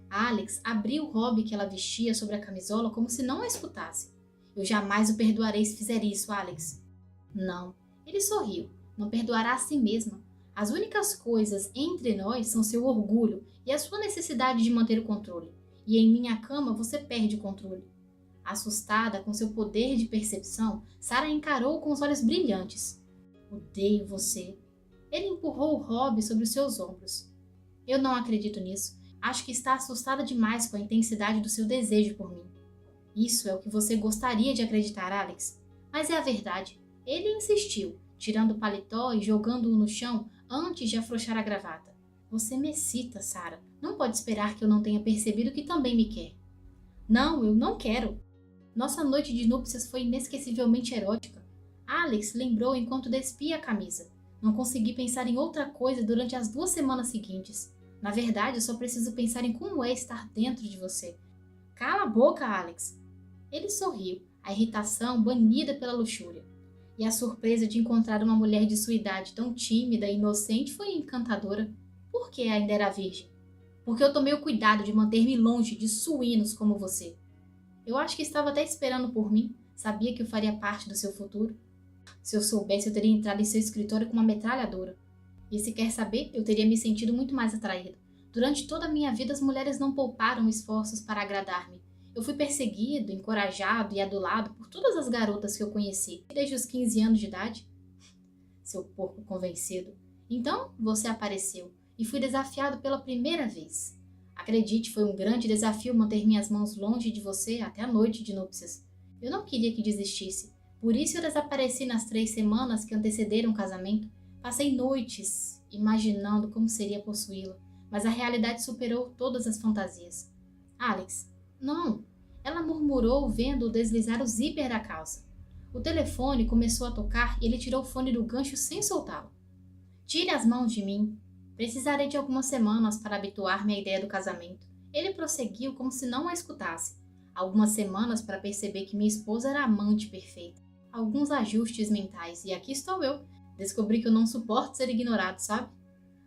[SPEAKER 1] Alex abriu o hobby que ela vestia sobre a camisola como se não a escutasse. Eu jamais o perdoarei se fizer isso, Alex. Não. Ele sorriu. Não perdoará a si mesma. As únicas coisas entre nós são seu orgulho e a sua necessidade de manter o controle. E em minha cama você perde o controle. Assustada com seu poder de percepção, Sarah encarou com os olhos brilhantes. Odeio você. Ele empurrou o hobby sobre os seus ombros. Eu não acredito nisso. Acho que está assustada demais com a intensidade do seu desejo por mim. Isso é o que você gostaria de acreditar, Alex. Mas é a verdade. Ele insistiu, tirando o paletó e jogando-o no chão antes de afrouxar a gravata. Você me excita, Sarah. Não pode esperar que eu não tenha percebido que também me quer. Não, eu não quero. Nossa noite de núpcias foi inesquecivelmente erótica. Alex lembrou enquanto despia a camisa. Não consegui pensar em outra coisa durante as 2 semanas seguintes. Na verdade, eu só preciso pensar em como é estar dentro de você. Cala a boca, Alex. Ele sorriu, a irritação banida pela luxúria. E a surpresa de encontrar uma mulher de sua idade tão tímida e inocente foi encantadora. Por que ainda era virgem? Porque eu tomei o cuidado de manter-me longe de suínos como você. Eu acho que estava até esperando por mim. Sabia que eu faria parte do seu futuro. Se eu soubesse, eu teria entrado em seu escritório com uma metralhadora. E se quer saber, eu teria me sentido muito mais atraído. Durante toda a minha vida, as mulheres não pouparam esforços para agradar-me. Eu fui perseguido, encorajado e adulado por todas as garotas que eu conheci, desde os 15 anos de idade. Seu porco convencido. Então, você apareceu, e fui desafiado pela primeira vez. Acredite, foi um grande desafio manter minhas mãos longe de você até a noite de núpcias. Eu não queria que desistisse. Por isso eu desapareci nas 3 semanas que antecederam o casamento. Passei noites imaginando como seria possuí-la, mas a realidade superou todas as fantasias. Alex, não! Ela murmurou vendo-o deslizar o zíper da calça. O telefone começou a tocar e ele tirou o fone do gancho sem soltá-lo. Tire as mãos de mim. Precisarei de algumas semanas para habituar-me à ideia do casamento. Ele prosseguiu como se não a escutasse. Algumas semanas para perceber que minha esposa era a amante perfeita. Alguns ajustes mentais, e aqui estou eu. Descobri que eu não suporto ser ignorado, sabe?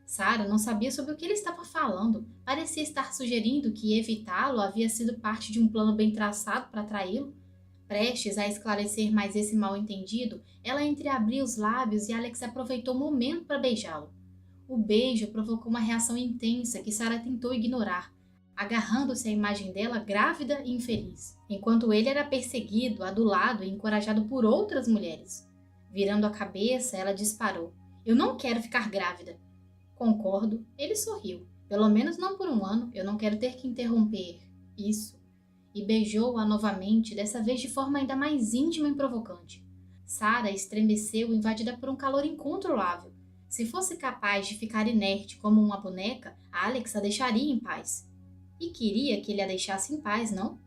[SPEAKER 1] Sarah não sabia sobre o que ele estava falando. Parecia estar sugerindo que evitá-lo havia sido parte de um plano bem traçado para atraí-lo. Prestes a esclarecer mais esse mal-entendido, ela entreabriu os lábios e Alex aproveitou o momento para beijá-lo. O beijo provocou uma reação intensa que Sarah tentou ignorar, agarrando-se à imagem dela grávida e infeliz, enquanto ele era perseguido, adulado e encorajado por outras mulheres. Virando a cabeça, ela disparou. Eu não quero ficar grávida. Concordo, ele sorriu. Pelo menos não por um ano, eu não quero ter que interromper isso. E beijou-a novamente, dessa vez de forma ainda mais íntima e provocante. Sarah estremeceu, invadida por um calor incontrolável. Se fosse capaz de ficar inerte como uma boneca, Alex a deixaria em paz. E queria que ele a deixasse em paz, não?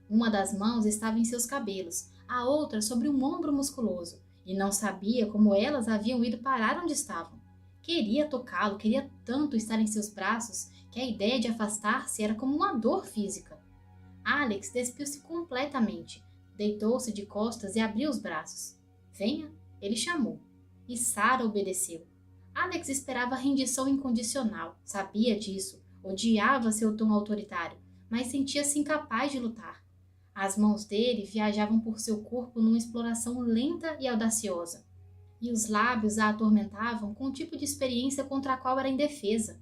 [SPEAKER 1] Uma das mãos estava em seus cabelos, a outra sobre um ombro musculoso, e não sabia como elas haviam ido parar onde estavam. Queria tocá-lo, queria tanto estar em seus braços, que a ideia de afastar-se era como uma dor física. Alex despiu-se completamente, deitou-se de costas e abriu os braços. Venha, ele chamou. E Sarah obedeceu. Alex esperava a rendição incondicional, sabia disso, odiava seu tom autoritário, mas sentia-se incapaz de lutar. As mãos dele viajavam por seu corpo numa exploração lenta e audaciosa, e os lábios a atormentavam com um tipo de experiência contra a qual era indefesa.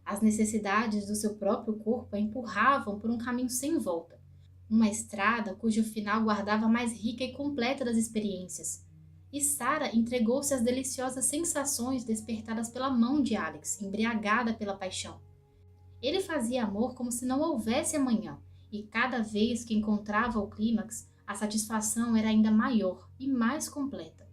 [SPEAKER 1] As necessidades do seu próprio corpo a empurravam por um caminho sem volta, uma estrada cujo final guardava a mais rica e completa das experiências. E Sarah entregou-se às deliciosas sensações despertadas pela mão de Alex, embriagada pela paixão. Ele fazia amor como se não houvesse amanhã, e cada vez que encontrava o clímax, a satisfação era ainda maior e mais completa.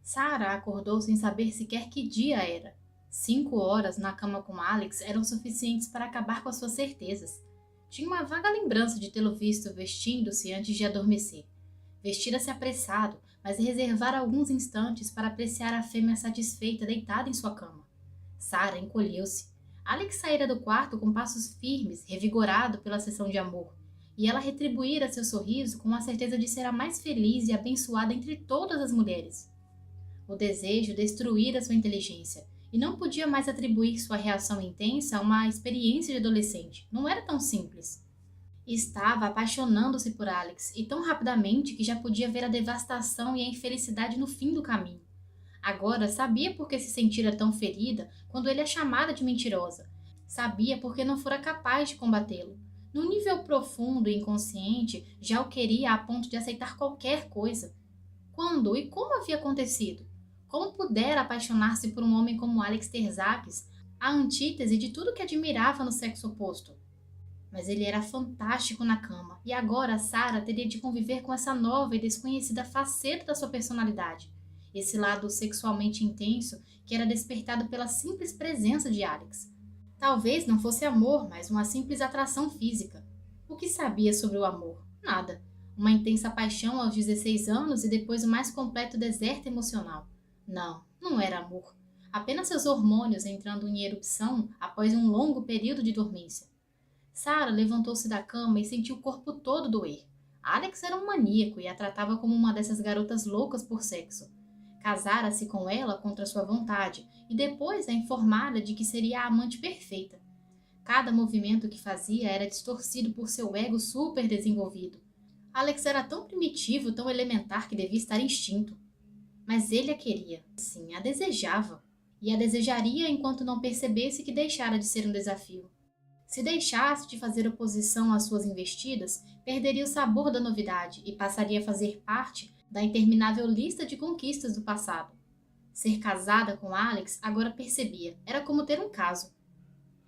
[SPEAKER 1] Sarah acordou sem saber sequer que dia era. 5 horas na cama com Alex eram suficientes para acabar com as suas certezas. Tinha uma vaga lembrança de tê-lo visto vestindo-se antes de adormecer. Vestira-se apressado, mas reservara alguns instantes para apreciar a fêmea satisfeita deitada em sua cama. Sarah encolheu-se. Alex saíra do quarto com passos firmes, revigorado pela sessão de amor, e ela retribuíra seu sorriso com a certeza de ser a mais feliz e abençoada entre todas as mulheres. O desejo destruíra sua inteligência, e não podia mais atribuir sua reação intensa a uma experiência de adolescente. Não era tão simples. Estava apaixonando-se por Alex, e tão rapidamente que já podia ver a devastação e a infelicidade no fim do caminho. Agora sabia por que se sentira tão ferida quando ele a chamara de mentirosa. Sabia por que não fora capaz de combatê-lo. No nível profundo e inconsciente, já o queria a ponto de aceitar qualquer coisa. Quando e como havia acontecido? Como pudera apaixonar-se por um homem como Alex Terzakis, a antítese de tudo que admirava no sexo oposto? Mas ele era fantástico na cama, e agora Sarah teria de conviver com essa nova e desconhecida faceta da sua personalidade. Esse lado sexualmente intenso que era despertado pela simples presença de Alex. Talvez não fosse amor, mas uma simples atração física. O que sabia sobre o amor? Nada. Uma intensa paixão aos 16 anos e depois o mais completo deserto emocional. Não, não era amor. Apenas seus hormônios entrando em erupção após um longo período de dormência. Sarah levantou-se da cama e sentiu o corpo todo doer. Alex era um maníaco e a tratava como uma dessas garotas loucas por sexo. Casara-se com ela contra sua vontade e depois a informara de que seria a amante perfeita. Cada movimento que fazia era distorcido por seu ego super desenvolvido. Alex era tão primitivo, tão elementar que devia estar extinto. Mas ele a queria, sim, a desejava. E a desejaria enquanto não percebesse que deixara de ser um desafio. Se deixasse de fazer oposição às suas investidas, perderia o sabor da novidade e passaria a fazer parte da interminável lista de conquistas do passado. Ser casada com Alex, agora percebia, era como ter um caso.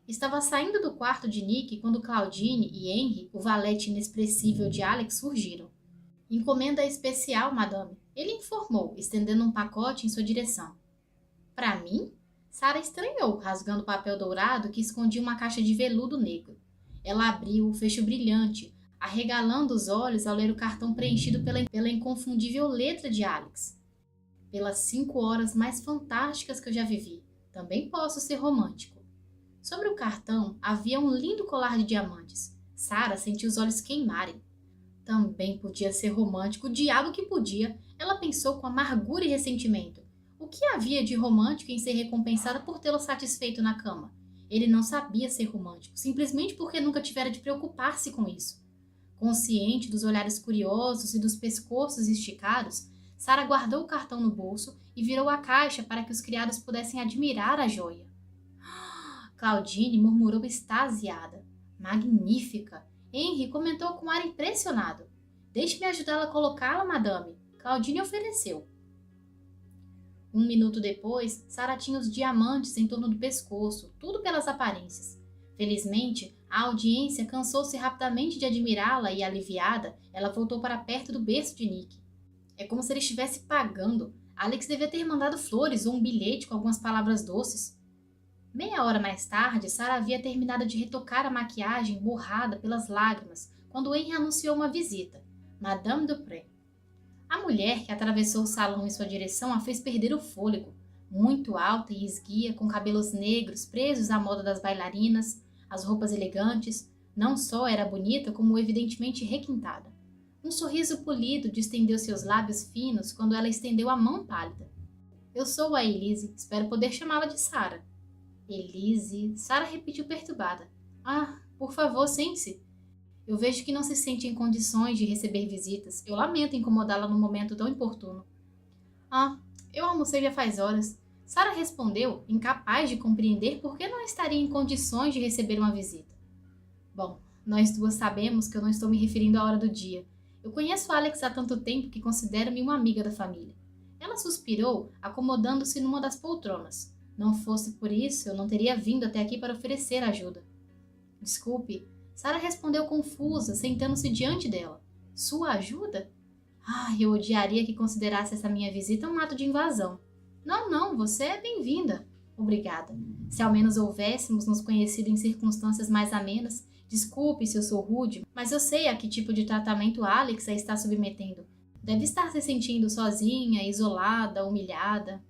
[SPEAKER 1] Estava saindo do quarto de Nick quando Claudine e Henry, o valete inexpressível de Alex, surgiram. Encomenda especial, madame, ele informou, estendendo um pacote em sua direção. Para mim? Sarah estranhou, rasgando o papel dourado que escondia uma caixa de veludo negro. Ela abriu o fecho brilhante, arregalando os olhos ao ler o cartão preenchido pela inconfundível letra de Alex. Pelas 5 horas mais fantásticas que eu já vivi, também posso ser romântico. Sobre o cartão havia um lindo colar de diamantes. Sarah sentiu os olhos queimarem. Também podia ser romântico, o diabo que podia, ela pensou com amargura e ressentimento. O que havia de romântico em ser recompensada por tê-lo satisfeito na cama? Ele não sabia ser romântico, simplesmente porque nunca tivera de preocupar-se com isso. Consciente dos olhares curiosos e dos pescoços esticados, Sarah guardou o cartão no bolso e virou a caixa para que os criados pudessem admirar a joia. Claudine murmurou extasiada. Magnífica! Henry comentou com ar impressionado. Deixe-me ajudá-la a colocá-la, madame. Claudine ofereceu. Um minuto depois, Sarah tinha os diamantes em torno do pescoço, tudo pelas aparências. Felizmente, a audiência cansou-se rapidamente de admirá-la e, aliviada, ela voltou para perto do berço de Nick. É como se ele estivesse pagando. Alex devia ter mandado flores ou um bilhete com algumas palavras doces. Meia hora mais tarde, Sarah havia terminado de retocar a maquiagem borrada pelas lágrimas quando Henry anunciou uma visita. Madame Dupré. A mulher que atravessou o salão em sua direção a fez perder o fôlego. Muito alta e esguia, com cabelos negros presos à moda das bailarinas, as roupas elegantes, não só era bonita, como evidentemente requintada. Um sorriso polido distendeu seus lábios finos quando ela estendeu a mão pálida. Eu sou a Elise, espero poder chamá-la de Sarah. Elise, Sarah repetiu perturbada. Ah, por favor, sente-se. Eu vejo que não se sente em condições de receber visitas. Eu lamento incomodá-la num momento tão importuno. Ah, eu almocei já faz horas. Sarah respondeu, incapaz de compreender por que não estaria em condições de receber uma visita. Bom, nós duas sabemos que eu não estou me referindo à hora do dia. Eu conheço Alex há tanto tempo que considero-me uma amiga da família. Ela suspirou, acomodando-se numa das poltronas. Não fosse por isso, eu não teria vindo até aqui para oferecer ajuda. Desculpe, Sarah respondeu confusa, sentando-se diante dela. Sua ajuda? Ah, eu odiaria que considerasse essa minha visita um ato de invasão. Não, você é bem-vinda. Obrigada. Se ao menos houvéssemos nos conhecido em circunstâncias mais amenas, desculpe se eu sou rude, mas eu sei a que tipo de tratamento Alex a está submetendo. Deve estar se sentindo sozinha, isolada, humilhada.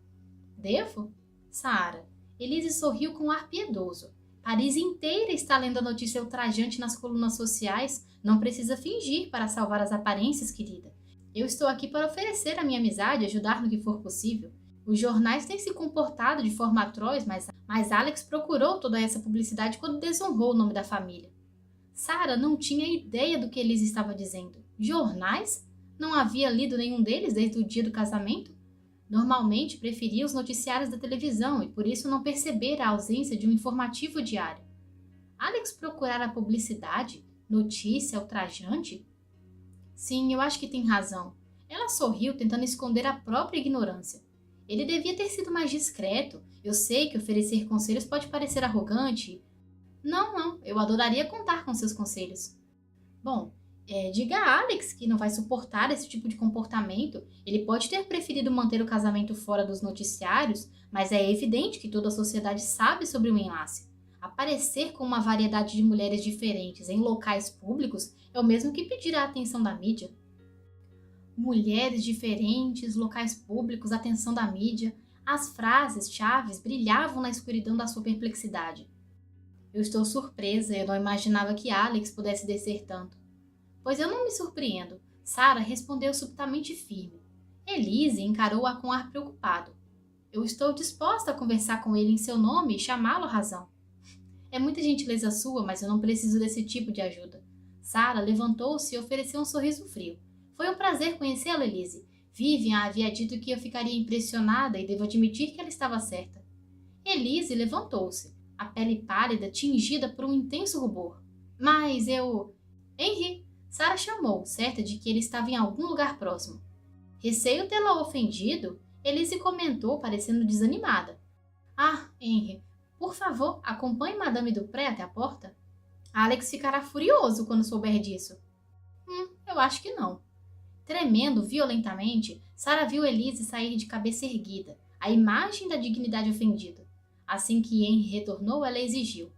[SPEAKER 1] Devo? Sarah. Elise sorriu com um ar piedoso. Paris inteira está lendo a notícia ultrajante nas colunas sociais. Não precisa fingir para salvar as aparências, querida. Eu estou aqui para oferecer a minha amizade e ajudar no que for possível. Os jornais têm se comportado de forma atroz, mas Alex procurou toda essa publicidade quando desonrou o nome da família. Sarah não tinha ideia do que Elise estava dizendo. Jornais? Não havia lido nenhum deles desde o dia do casamento? Normalmente preferia os noticiários da televisão e por isso não percebera a ausência de um informativo diário. Alex procurara publicidade? Notícia ultrajante? Sim, eu acho que tem razão. Ela sorriu, tentando esconder a própria ignorância. Ele devia ter sido mais discreto. Eu sei que oferecer conselhos pode parecer arrogante. Não, eu adoraria contar com seus conselhos. Bom, diga a Alex que não vai suportar esse tipo de comportamento. Ele pode ter preferido manter o casamento fora dos noticiários, mas é evidente que toda a sociedade sabe sobre o enlace. Aparecer com uma variedade de mulheres diferentes em locais públicos é o mesmo que pedir a atenção da mídia. Mulheres diferentes, locais públicos, atenção da mídia. As frases-chave brilhavam na escuridão da sua perplexidade. Eu estou surpresa, eu não imaginava que Alex pudesse descer tanto. Pois eu não me surpreendo. Sarah respondeu subitamente firme. Elise encarou-a com ar preocupado. Eu estou disposta a conversar com ele em seu nome e chamá-lo à razão. É muita gentileza sua, mas eu não preciso desse tipo de ajuda. Sarah levantou-se e ofereceu um sorriso frio. Foi um prazer conhecê-la, Elise. Vivian havia dito que eu ficaria impressionada e devo admitir que ela estava certa. Elise levantou-se, a pele pálida tingida por um intenso rubor. Mas eu... Henry! Sarah chamou, certa de que ele estava em algum lugar próximo. Receio tê-la ofendido, Elise comentou, parecendo desanimada. Ah, Henry, por favor, acompanhe Madame Dupré até a porta. Alex ficará furioso quando souber disso. Eu acho que não. Tremendo violentamente, Sarah viu Elise sair de cabeça erguida, a imagem da dignidade ofendida. Assim que Henry retornou, ela exigiu.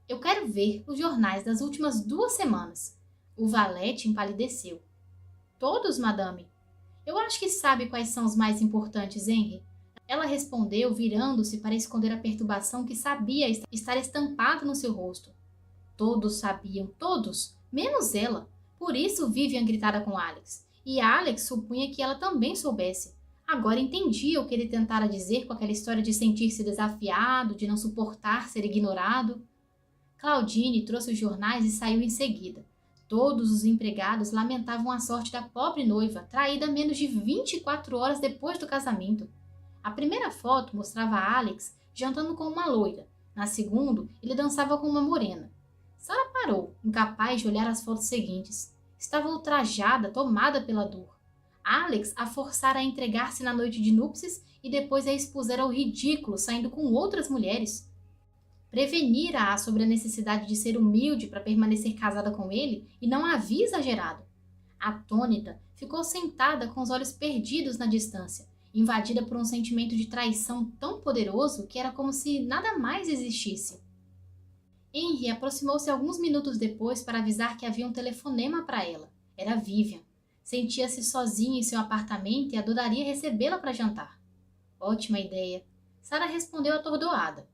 [SPEAKER 1] Eu quero ver os jornais das últimas 2 semanas. O valete empalideceu. Todos, madame? Eu acho que sabe quais são os mais importantes, Henry. Ela respondeu, virando-se para esconder a perturbação que sabia estar estampada no seu rosto. Todos sabiam, todos, menos ela. Por isso Vivian gritara com Alex. E Alex supunha que ela também soubesse. Agora entendia o que ele tentara dizer com aquela história de sentir-se desafiado, de não suportar ser ignorado. Claudine trouxe os jornais e saiu em seguida. Todos os empregados lamentavam a sorte da pobre noiva, traída menos de 24 horas depois do casamento. A primeira foto mostrava Alex jantando com uma loira. Na segunda, ele dançava com uma morena. Sarah parou, incapaz de olhar as fotos seguintes. Estava ultrajada, tomada pela dor. Alex a forçara a entregar-se na noite de núpcias e depois a expusera ao ridículo saindo com outras mulheres. Prevenira-a sobre a necessidade de ser humilde para permanecer casada com ele e não a havia exagerado. Atônita, ficou sentada com os olhos perdidos na distância, invadida por um sentimento de traição tão poderoso que era como se nada mais existisse. Henry aproximou-se alguns minutos depois para avisar que havia um telefonema para ela. Era Vivian. Sentia-se sozinha em seu apartamento e adoraria recebê-la para jantar. Ótima ideia. Sarah respondeu atordoada.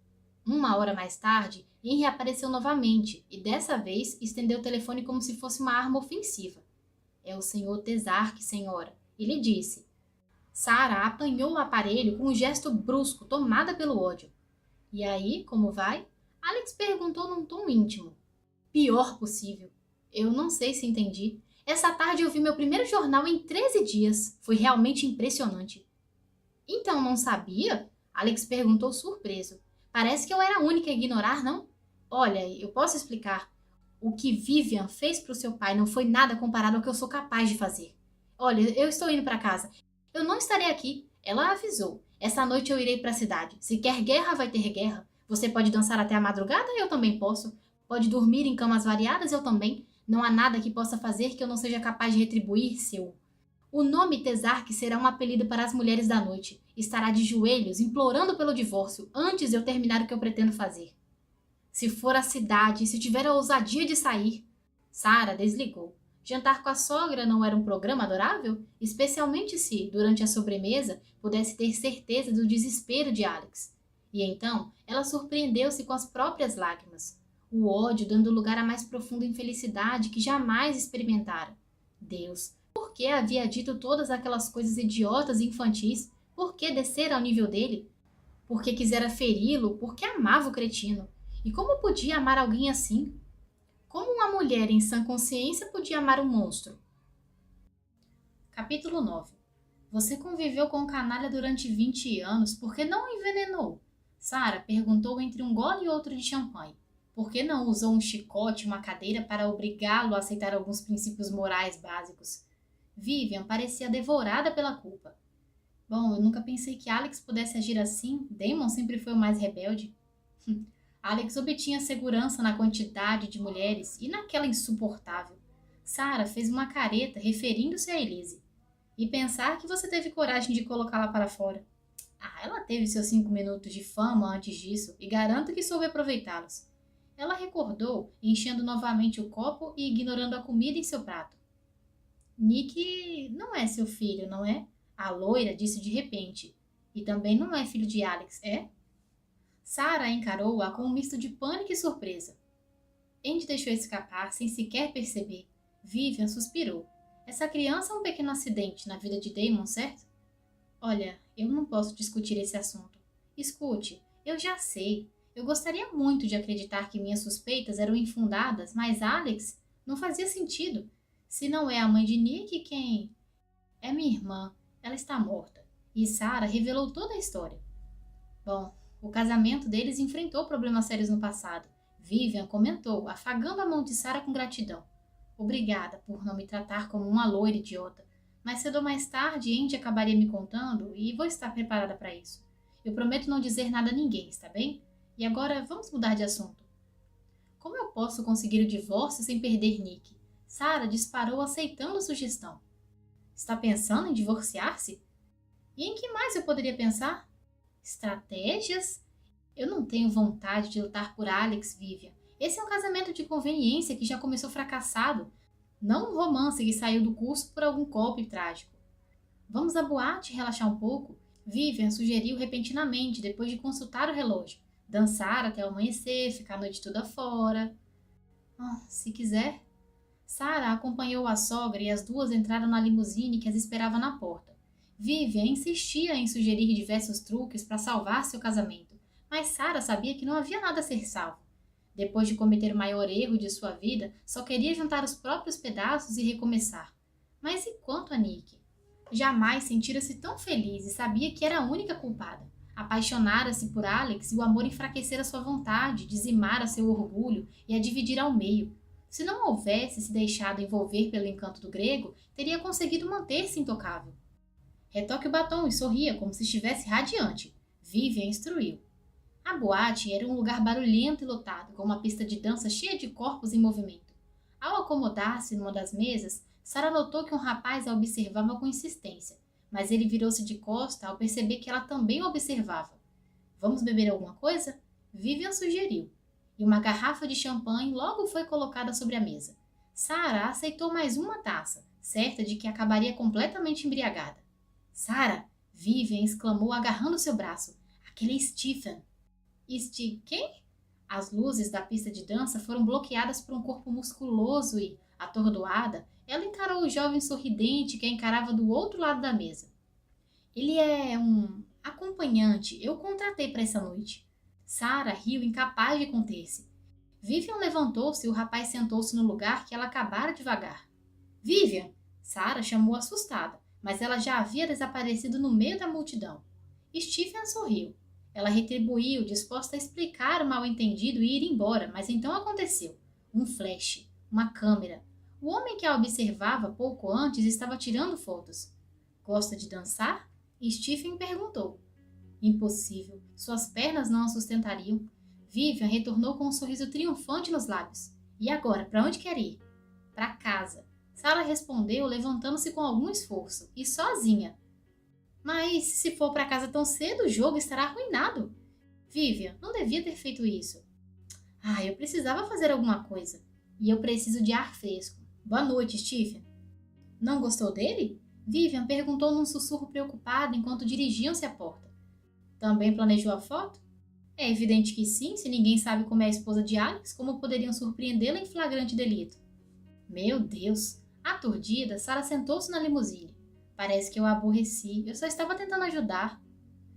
[SPEAKER 1] 1 hora mais tarde, Henry apareceu novamente e, dessa vez, estendeu o telefone como se fosse uma arma ofensiva. É o Sr. Tesarque, senhora. Ele disse. Sarah apanhou o aparelho com um gesto brusco, tomada pelo ódio. E aí, como vai? Alex perguntou num tom íntimo. Pior possível. Eu não sei se entendi. Essa tarde eu vi meu primeiro jornal em 13 dias. Foi realmente impressionante. Então não sabia? Alex perguntou surpreso. Parece que eu era a única a ignorar, não? Olha, eu posso explicar. O que Vivian fez para o seu pai não foi nada comparado ao que eu sou capaz de fazer. Olha, eu estou indo para casa. Eu não estarei aqui. Ela avisou. Essa noite eu irei para a cidade. Se quer guerra, vai ter guerra. Você pode dançar até a madrugada? Eu também posso. Pode dormir em camas variadas? Eu também. Não há nada que possa fazer que eu não seja capaz de retribuir, seu... O nome Tesarque será um apelido para as mulheres da noite. Estará de joelhos, implorando pelo divórcio, antes de eu terminar o que eu pretendo fazer. Se for à cidade, se tiver a ousadia de sair... Sarah desligou. Jantar com a sogra não era um programa adorável? Especialmente se, durante a sobremesa, pudesse ter certeza do desespero de Alex. E então, ela surpreendeu-se com as próprias lágrimas. O ódio dando lugar à mais profunda infelicidade que jamais experimentara. Deus, por que havia dito todas aquelas coisas idiotas e infantis? Por que descer ao nível dele? Por que quisera feri-lo? Por que amava o cretino? E como podia amar alguém assim? Como uma mulher em sã consciência podia amar um monstro? Capítulo 9. Você conviveu com o canalha durante 20 anos, por que não o envenenou? Sarah perguntou entre um gole e outro de champanhe. Por que não usou um chicote e uma cadeira para obrigá-lo a aceitar alguns princípios morais básicos? Vivian parecia devorada pela culpa. Bom, eu nunca pensei que Alex pudesse agir assim. Damon sempre foi o mais rebelde. Alex obtinha segurança na quantidade de mulheres e naquela insuportável. Sarah fez uma careta referindo-se a Elise. E pensar que você teve coragem de colocá-la para fora. Ela teve seus 5 minutos de fama antes disso e garanto que soube aproveitá-los. Ela recordou, enchendo novamente o copo e ignorando a comida em seu prato. Nick não é seu filho, não é? A loira disse de repente. E também não é filho de Alex, é? Sarah encarou-a com um misto de pânico e surpresa. Andy deixou escapar sem sequer perceber. Vivian suspirou. Essa criança é um pequeno acidente na vida de Damon, certo? Olha, eu não posso discutir esse assunto. Escute, eu já sei. Eu gostaria muito de acreditar que minhas suspeitas eram infundadas, mas Alex não fazia sentido. Se não é a mãe de Nick, quem? É minha irmã. Ela está morta. E Sarah revelou toda a história. Bom, o casamento deles enfrentou problemas sérios no passado. Vivian comentou, afagando a mão de Sarah com gratidão. Obrigada por não me tratar como uma loira idiota. Mas cedo ou mais tarde, Andy acabaria me contando e vou estar preparada para isso. Eu prometo não dizer nada a ninguém, está bem? E agora vamos mudar de assunto. Como eu posso conseguir o divórcio sem perder Nick? Sarah disparou aceitando a sugestão. Está pensando em divorciar-se? E em que mais eu poderia pensar? Estratégias? Eu não tenho vontade de lutar por Alex, Vivian. Esse é um casamento de conveniência que já começou fracassado. Não um romance que saiu do curso por algum golpe trágico. Vamos à boate e relaxar um pouco? Vivian sugeriu repentinamente, depois de consultar o relógio. Dançar até o amanhecer, ficar a noite toda fora. Se quiser. Sarah acompanhou a sogra e as duas entraram na limusine que as esperava na porta. Vivian insistia em sugerir diversos truques para salvar seu casamento, mas Sarah sabia que não havia nada a ser salvo. Depois de cometer o maior erro de sua vida, só queria juntar os próprios pedaços e recomeçar. Mas e quanto a Nick? Jamais sentira-se tão feliz e sabia que era a única culpada. Apaixonara-se por Alex e o amor enfraquecera sua vontade, dizimara seu orgulho e a dividira ao meio. Se não houvesse se deixado envolver pelo encanto do grego, teria conseguido manter-se intocável. Retoque o batom e sorria como se estivesse radiante. Vivian instruiu. A boate era um lugar barulhento e lotado, com uma pista de dança cheia de corpos em movimento. Ao acomodar-se numa das mesas, Sarah notou que um rapaz a observava com insistência, mas ele virou-se de costa ao perceber que ela também o observava. Vamos beber alguma coisa? Vivian sugeriu. E uma garrafa de champanhe logo foi colocada sobre a mesa. Sarah aceitou mais uma taça, certa de que acabaria completamente embriagada. Sarah! Vivian exclamou agarrando seu braço. Aquele é Stephen. Quem? As luzes da pista de dança foram bloqueadas por um corpo musculoso e, atordoada, ela encarou o jovem sorridente que a encarava do outro lado da mesa. Ele é um acompanhante. Eu contratei para essa noite. Sarah riu, incapaz de conter-se. Vivian levantou-se e o rapaz sentou-se no lugar que ela acabara de vagar. Vivian! Sarah chamou assustada, mas ela já havia desaparecido no meio da multidão. Stephen sorriu. Ela retribuiu, disposta a explicar o mal-entendido e ir embora, mas então aconteceu. Um flash, uma câmera. O homem que a observava pouco antes estava tirando fotos. Gosta de dançar? Stephen perguntou. Impossível. Suas pernas não a sustentariam. Vivian retornou com um sorriso triunfante nos lábios. E agora, para onde quer ir? Para casa. Sarah respondeu, levantando-se com algum esforço. E sozinha. Mas, se for para casa tão cedo, o jogo estará arruinado. Vivian, não devia ter feito isso. Eu precisava fazer alguma coisa. E eu preciso de ar fresco. Boa noite, Stephen. Não gostou dele? Vivian perguntou num sussurro preocupado enquanto dirigiam-se à porta. Também planejou a foto? É evidente que sim, se ninguém sabe como é a esposa de Alex, como poderiam surpreendê-la em flagrante delito? Meu Deus! Aturdida, Sarah sentou-se na limusine. Parece que eu a aborreci, eu só estava tentando ajudar.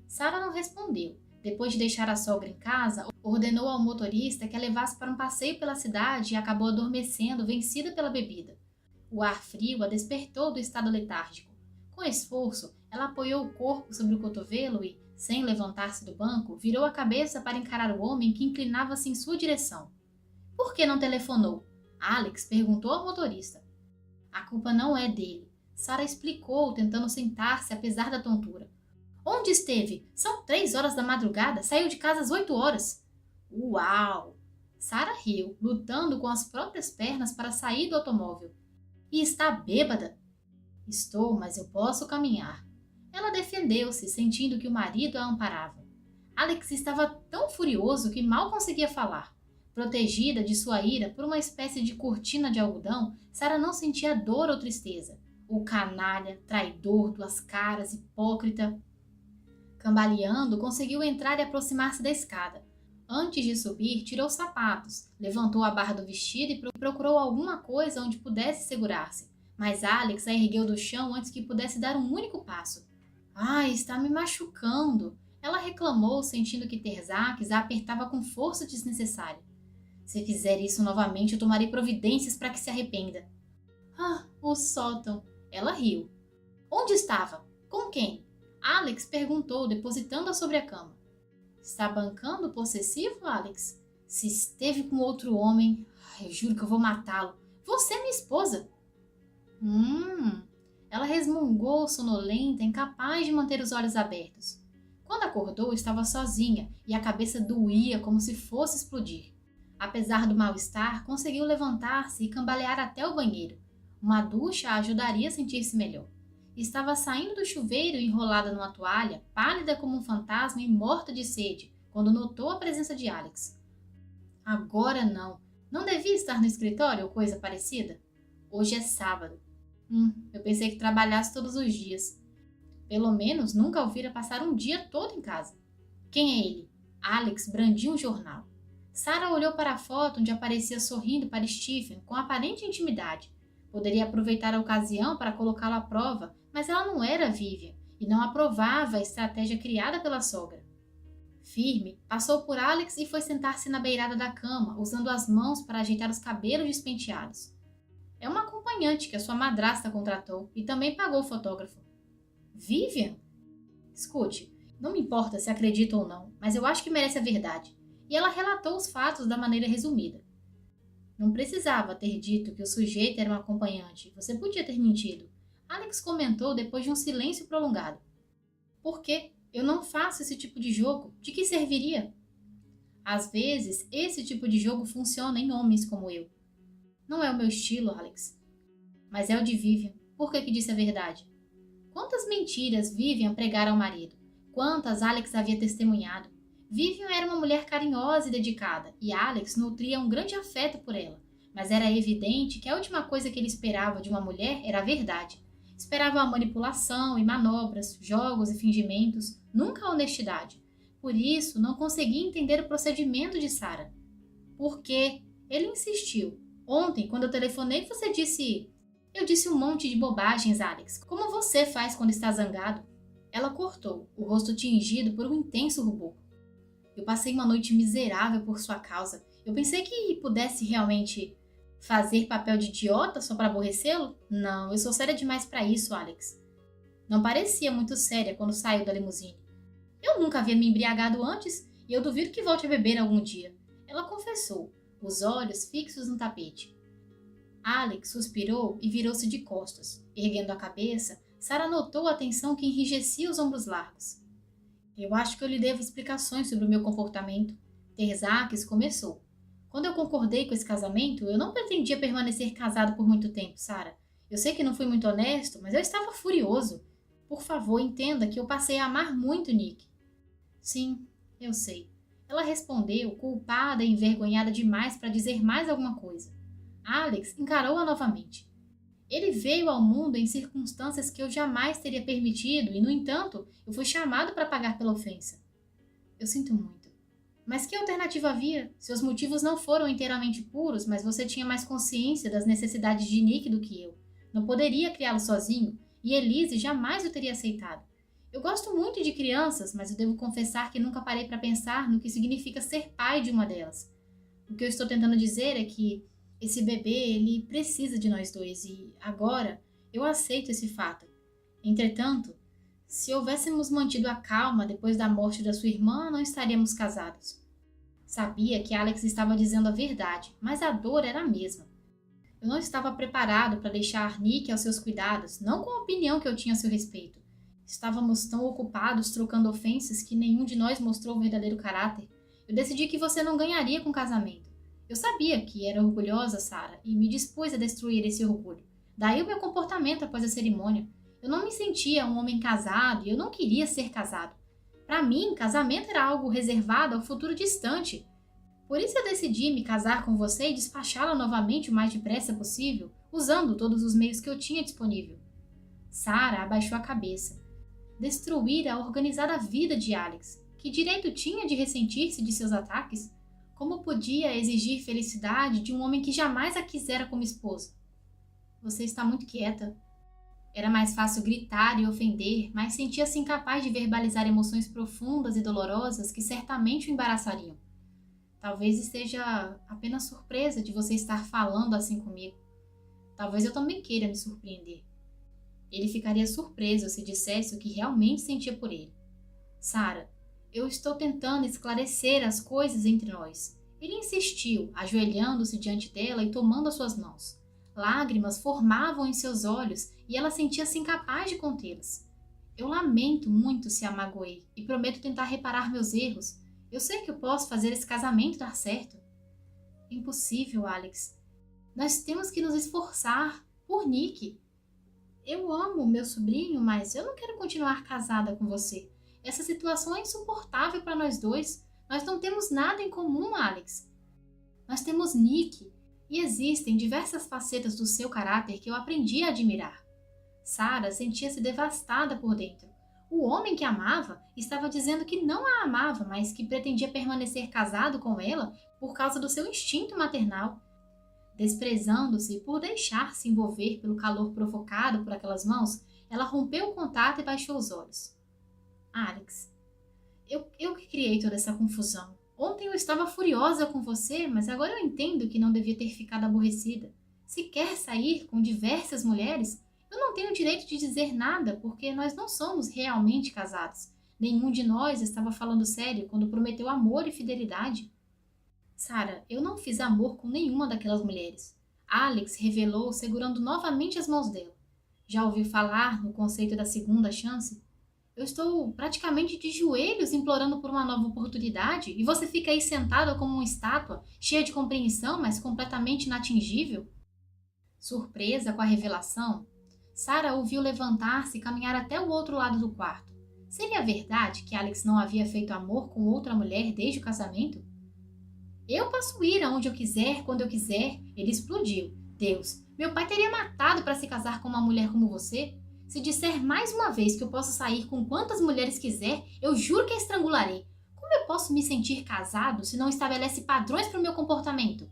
[SPEAKER 1] Sarah não respondeu. Depois de deixar a sogra em casa, ordenou ao motorista que a levasse para um passeio pela cidade e acabou adormecendo, vencida pela bebida. O ar frio a despertou do estado letárgico. Com esforço, ela apoiou o corpo sobre o cotovelo e, sem levantar-se do banco, virou a cabeça para encarar o homem que inclinava-se em sua direção. Por que não telefonou? Alex perguntou ao motorista. A culpa não é dele. Sarah explicou, tentando sentar-se apesar da tontura. Onde esteve? São 3 horas da madrugada. Saiu de casa às 8 horas. Uau! Sarah riu, lutando com as próprias pernas para sair do automóvel. E está bêbada? Estou, mas eu posso caminhar. Ela defendeu-se, sentindo que o marido a amparava. Alex estava tão furioso que mal conseguia falar. Protegida de sua ira por uma espécie de cortina de algodão, Sarah não sentia dor ou tristeza. O canalha, traidor, 2 caras, hipócrita. Cambaleando, conseguiu entrar e aproximar-se da escada. Antes de subir, tirou os sapatos, levantou a barra do vestido e procurou alguma coisa onde pudesse segurar-se. Mas Alex a ergueu do chão antes que pudesse dar um único passo. Está me machucando. Ela reclamou, sentindo que Terzakis a apertava com força desnecessária. Se fizer isso novamente, eu tomarei providências para que se arrependa. O sótão. Ela riu. Onde estava? Com quem? Alex perguntou, depositando-a sobre a cama. Está bancando o possessivo, Alex? Se esteve com outro homem, eu juro que eu vou matá-lo. Você é minha esposa. Ela resmungou, sonolenta, incapaz de manter os olhos abertos. Quando acordou, estava sozinha e a cabeça doía como se fosse explodir. Apesar do mal-estar, conseguiu levantar-se e cambalear até o banheiro. Uma ducha a ajudaria a sentir-se melhor. Estava saindo do chuveiro enrolada numa toalha, pálida como um fantasma e morta de sede, quando notou a presença de Alex. Agora não. Não devia estar no escritório ou coisa parecida? Hoje é sábado. Eu pensei que trabalhasse todos os dias. Pelo menos nunca o vira passar um dia todo em casa. Quem é ele? Alex brandiu um jornal. Sarah olhou para a foto onde aparecia sorrindo para Stephen com aparente intimidade. Poderia aproveitar a ocasião para colocá-lo à prova, mas ela não era Vivian e não aprovava a estratégia criada pela sogra. Firme, passou por Alex e foi sentar-se na beirada da cama, usando as mãos para ajeitar os cabelos despenteados. É uma acompanhante que a sua madrasta contratou e também pagou o fotógrafo. Vivian? Escute, não me importa se acredita ou não, mas eu acho que merece a verdade. E ela relatou os fatos da maneira resumida. Não precisava ter dito que o sujeito era um acompanhante. Você podia ter mentido. Alex comentou depois de um silêncio prolongado. Por quê? Eu não faço esse tipo de jogo. De que serviria? Às vezes, esse tipo de jogo funciona em homens como eu. Não é o meu estilo, Alex. Mas é o de Vivian. Por que disse a verdade? Quantas mentiras Vivian pregara ao marido? Quantas Alex havia testemunhado? Vivian era uma mulher carinhosa e dedicada, e Alex nutria um grande afeto por ela. Mas era evidente que a última coisa que ele esperava de uma mulher era a verdade. Esperava a manipulação e manobras, jogos e fingimentos, nunca a honestidade. Por isso, não conseguia entender o procedimento de Sarah. Por quê? Ele insistiu. Ontem, quando eu telefonei, você disse... Eu disse um monte de bobagens, Alex. Como você faz quando está zangado? Ela cortou, o rosto tingido por um intenso rubor. Eu passei uma noite miserável por sua causa. Eu pensei que pudesse realmente fazer papel de idiota só para aborrecê-lo? Não, eu sou séria demais para isso, Alex. Não parecia muito séria quando saiu da limusine. Eu nunca havia me embriagado antes e eu duvido que volte a beber algum dia. Ela confessou, os olhos fixos no tapete. Alex suspirou e virou-se de costas. Erguendo a cabeça, Sarah notou a tensão que enrijecia os ombros largos. Eu acho que eu lhe devo explicações sobre o meu comportamento. Terzakis começou. Quando eu concordei com esse casamento, eu não pretendia permanecer casado por muito tempo, Sarah. Eu sei que não fui muito honesto, mas eu estava furioso. Por favor, entenda que eu passei a amar muito Nick. Sim, eu sei. Ela respondeu, culpada e envergonhada demais para dizer mais alguma coisa. Alex encarou-a novamente. Ele veio ao mundo em circunstâncias que eu jamais teria permitido e, no entanto, eu fui chamado para pagar pela ofensa. Eu sinto muito. Mas que alternativa havia? Seus motivos não foram inteiramente puros, mas você tinha mais consciência das necessidades de Nick do que eu. Não poderia criá-lo sozinho, e Elise jamais o teria aceitado. Eu gosto muito de crianças, mas eu devo confessar que nunca parei para pensar no que significa ser pai de uma delas. O que eu estou tentando dizer é que esse bebê, ele precisa de nós dois e, agora, eu aceito esse fato. Entretanto, se houvéssemos mantido a calma depois da morte da sua irmã, não estaríamos casados. Sabia que Alex estava dizendo a verdade, mas a dor era a mesma. Eu não estava preparado para deixar Nick aos seus cuidados, não com a opinião que eu tinha a seu respeito. Estávamos tão ocupados trocando ofensas que nenhum de nós mostrou o verdadeiro caráter. Eu decidi que você não ganharia com o casamento. Eu sabia que era orgulhosa, Sarah, e me dispus a destruir esse orgulho. Daí o meu comportamento após a cerimônia. Eu não me sentia um homem casado e eu não queria ser casado. Para mim, casamento era algo reservado ao futuro distante. Por isso eu decidi me casar com você e despachá-la novamente o mais depressa possível, usando todos os meios que eu tinha disponível. Sarah abaixou a cabeça. Destruir a organizada vida de Alex. Que direito tinha de ressentir-se de seus ataques? Como podia exigir felicidade de um homem que jamais a quisera como esposa? Você está muito quieta. Era mais fácil gritar e ofender, mas sentia-se incapaz de verbalizar emoções profundas e dolorosas que certamente o embaraçariam. Talvez esteja apenas surpresa de você estar falando assim comigo. Talvez eu também queira me surpreender. Ele ficaria surpreso se dissesse o que realmente sentia por ele. Sarah, eu estou tentando esclarecer as coisas entre nós. Ele insistiu, ajoelhando-se diante dela e tomando as suas mãos. Lágrimas formavam em seus olhos e ela sentia-se incapaz de contê-las. Eu lamento muito se a magoei e prometo tentar reparar meus erros. Eu sei que eu posso fazer esse casamento dar certo. Impossível, Alex. Nós temos que nos esforçar por Nick. Eu amo meu sobrinho, mas eu não quero continuar casada com você. Essa situação é insuportável para nós dois. Nós não temos nada em comum, Alex. Nós temos Nick, e existem diversas facetas do seu caráter que eu aprendi a admirar. Sarah sentia-se devastada por dentro. O homem que amava estava dizendo que não a amava, mas que pretendia permanecer casado com ela por causa do seu instinto maternal. Desprezando-se por deixar-se envolver pelo calor provocado por aquelas mãos, ela rompeu o contato e baixou os olhos. Alex, eu que criei toda essa confusão. Ontem eu estava furiosa com você, mas agora eu entendo que não devia ter ficado aborrecida. Se quer sair com diversas mulheres, eu não tenho direito de dizer nada, porque nós não somos realmente casados. Nenhum de nós estava falando sério quando prometeu amor e fidelidade. Sarah, eu não fiz amor com nenhuma daquelas mulheres. Alex revelou, segurando novamente as mãos dela. Já ouviu falar no conceito da segunda chance? Eu estou praticamente de joelhos implorando por uma nova oportunidade e você fica aí sentada como uma estátua, cheia de compreensão, mas completamente inatingível? Surpresa com a revelação, Sarah ouviu levantar-se e caminhar até o outro lado do quarto. Seria verdade que Alex não havia feito amor com outra mulher desde o casamento? Eu posso ir aonde eu quiser, quando eu quiser. Ele explodiu. Deus, meu pai teria matado para se casar com uma mulher como você? Se disser mais uma vez que eu posso sair com quantas mulheres quiser, eu juro que a estrangularei. Como eu posso me sentir casado se não estabelece padrões para o meu comportamento?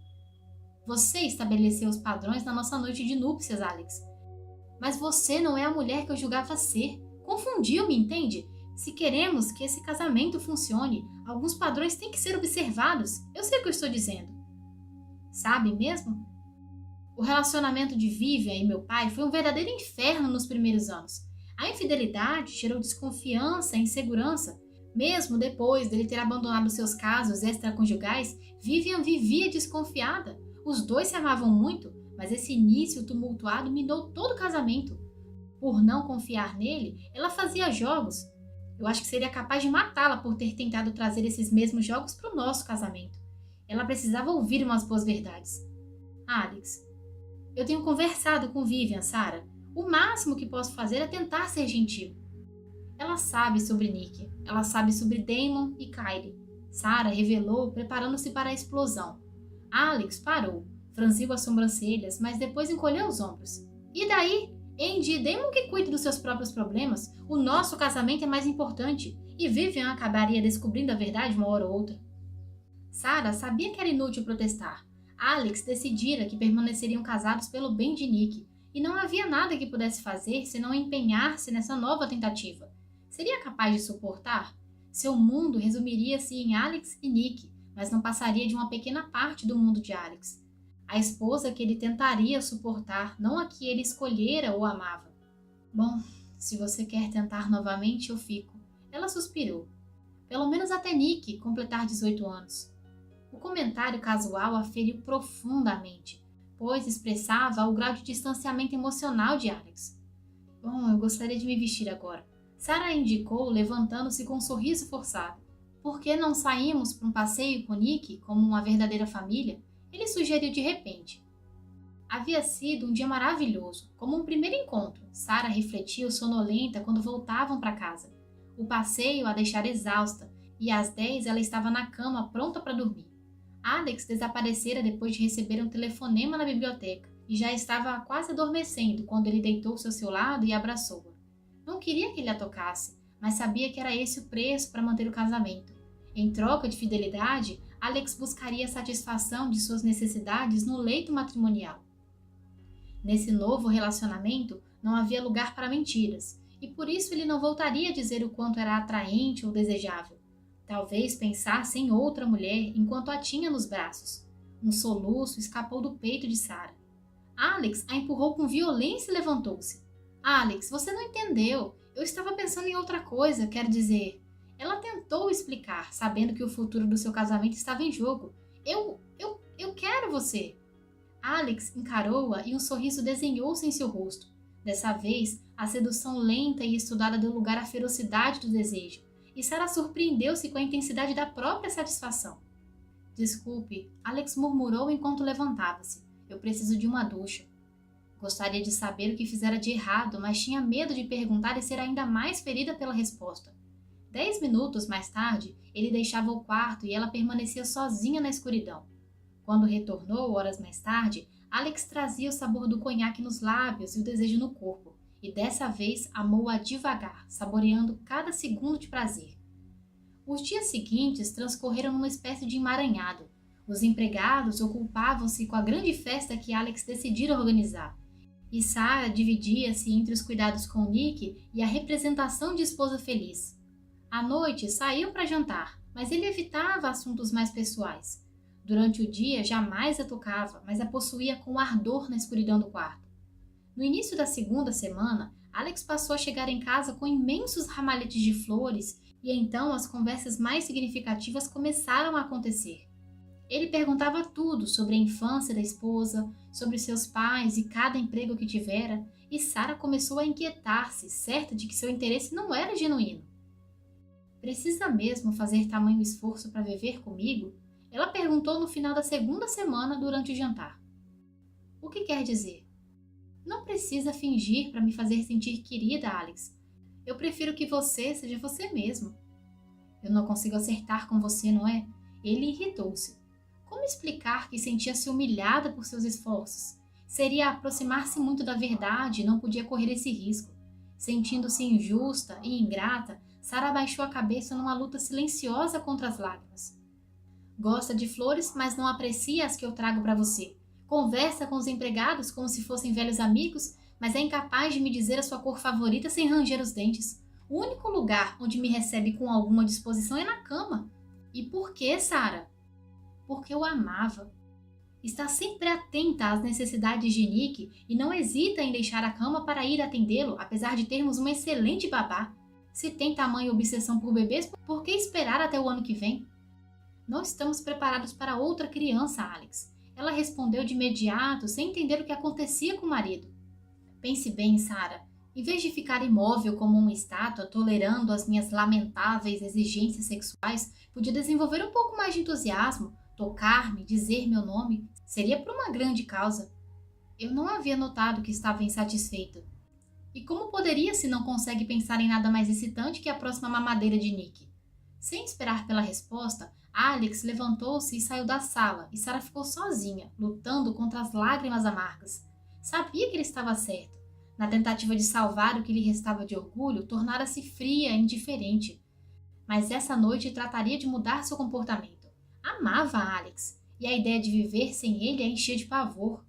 [SPEAKER 1] Você estabeleceu os padrões na nossa noite de núpcias, Alex. Mas você não é a mulher que eu julgava ser. Confundiu-me, entende? Se queremos que esse casamento funcione, alguns padrões têm que ser observados. Eu sei o que eu estou dizendo. Sabe mesmo? O relacionamento de Vivian e meu pai foi um verdadeiro inferno nos primeiros anos. A infidelidade gerou desconfiança e insegurança. Mesmo depois dele ter abandonado seus casos extraconjugais, Vivian vivia desconfiada. Os dois se amavam muito, mas esse início tumultuado minou todo o casamento. Por não confiar nele, ela fazia jogos. Eu acho que seria capaz de matá-la por ter tentado trazer esses mesmos jogos para o nosso casamento. Ela precisava ouvir umas boas verdades. Alex, eu tenho conversado com Vivian, Sarah. O máximo que posso fazer é tentar ser gentil. Ela sabe sobre Nick. Ela sabe sobre Damon e Kylie. Sarah revelou, preparando-se para a explosão. Alex parou, franziu as sobrancelhas, mas depois encolheu os ombros. E daí? Andy, Damon que cuide dos seus próprios problemas. O nosso casamento é mais importante. E Vivian acabaria descobrindo a verdade uma hora ou outra. Sarah sabia que era inútil protestar. Alex decidira que permaneceriam casados pelo bem de Nick, e não havia nada que pudesse fazer senão empenhar-se nessa nova tentativa. Seria capaz de suportar? Seu mundo resumiria-se em Alex e Nick, mas não passaria de uma pequena parte do mundo de Alex. A esposa que ele tentaria suportar, não a que ele escolhera ou amava. Bom, se você quer tentar novamente, eu fico. Ela suspirou. Pelo menos até Nick completar 18 anos. O comentário casual a feriu profundamente, pois expressava o grau de distanciamento emocional de Alex. Bom, eu gostaria de me vestir agora. Sarah indicou, levantando-se com um sorriso forçado. Por que não saímos para um passeio com Nick, como uma verdadeira família? Ele sugeriu de repente. Havia sido um dia maravilhoso, como um primeiro encontro. Sarah refletiu sonolenta quando voltavam para casa. O passeio a deixara exausta, e às 10 ela estava na cama pronta para dormir. Alex desaparecera depois de receber um telefonema na biblioteca e já estava quase adormecendo quando ele deitou-se ao seu lado e abraçou-a. Não queria que ele a tocasse, mas sabia que era esse o preço para manter o casamento. Em troca de fidelidade, Alex buscaria a satisfação de suas necessidades no leito matrimonial. Nesse novo relacionamento, não havia lugar para mentiras, e por isso ele não voltaria a dizer o quanto era atraente ou desejável. Talvez pensasse em outra mulher enquanto a tinha nos braços. Um soluço escapou do peito de Sarah. Alex a empurrou com violência e levantou-se. Alex, você não entendeu. Eu estava pensando em outra coisa, quero dizer. Ela tentou explicar, sabendo que o futuro do seu casamento estava em jogo. Eu quero você. Alex encarou-a e um sorriso desenhou-se em seu rosto. Dessa vez, a sedução lenta e estudada deu lugar à ferocidade do desejo, e Sarah surpreendeu-se com a intensidade da própria satisfação. Desculpe, Alex murmurou enquanto levantava-se. Eu preciso de uma ducha. Gostaria de saber o que fizera de errado, mas tinha medo de perguntar e ser ainda mais ferida pela resposta. 10 minutos mais tarde, ele deixava o quarto e ela permanecia sozinha na escuridão. Quando retornou, horas mais tarde, Alex trazia o sabor do conhaque nos lábios e o desejo no corpo, e dessa vez amou-a devagar, saboreando cada segundo de prazer. Os dias seguintes transcorreram numa espécie de emaranhado. Os empregados ocupavam-se com a grande festa que Alex decidira organizar, e Sarah dividia-se entre os cuidados com Nick e a representação de esposa feliz. À noite saíam para jantar, mas ele evitava assuntos mais pessoais. Durante o dia jamais a tocava, mas a possuía com ardor na escuridão do quarto. No início da segunda semana, Alex passou a chegar em casa com imensos ramalhetes de flores e então as conversas mais significativas começaram a acontecer. Ele perguntava tudo sobre a infância da esposa, sobre seus pais e cada emprego que tivera, e Sara começou a inquietar-se, certa de que seu interesse não era genuíno. Precisa mesmo fazer tamanho esforço para viver comigo? Ela perguntou no final da segunda semana durante o jantar. O que quer dizer? Não precisa fingir para me fazer sentir querida, Alex. Eu prefiro que você seja você mesmo. Eu não consigo acertar com você, não é? Ele irritou-se. Como explicar que sentia-se humilhada por seus esforços? Seria aproximar-se muito da verdade e não podia correr esse risco. Sentindo-se injusta e ingrata, Sara abaixou a cabeça numa luta silenciosa contra as lágrimas. Gosta de flores, mas não aprecia as que eu trago para você. Conversa com os empregados como se fossem velhos amigos, mas é incapaz de me dizer a sua cor favorita sem ranger os dentes. O único lugar onde me recebe com alguma disposição é na cama. E por que, Sara? Porque eu amava. Está sempre atenta às necessidades de Nick e não hesita em deixar a cama para ir atendê-lo, apesar de termos uma excelente babá. Se tem tamanha obsessão por bebês, por que esperar até o ano que vem? Não estamos preparados para outra criança, Alex. Ela respondeu de imediato, sem entender o que acontecia com o marido. Pense bem, Sara. Em vez de ficar imóvel como uma estátua, tolerando as minhas lamentáveis exigências sexuais, podia desenvolver um pouco mais de entusiasmo, tocar-me, dizer meu nome. Seria por uma grande causa. Eu não havia notado que estava insatisfeita. E como poderia se não consegue pensar em nada mais excitante que a próxima mamadeira de Nick? Sem esperar pela resposta, Alex levantou-se e saiu da sala, e Sara ficou sozinha, lutando contra as lágrimas amargas. Sabia que ele estava certo. Na tentativa de salvar o que lhe restava de orgulho, tornara-se fria e indiferente. Mas essa noite trataria de mudar seu comportamento. Amava Alex, e a ideia de viver sem ele a enchia de pavor.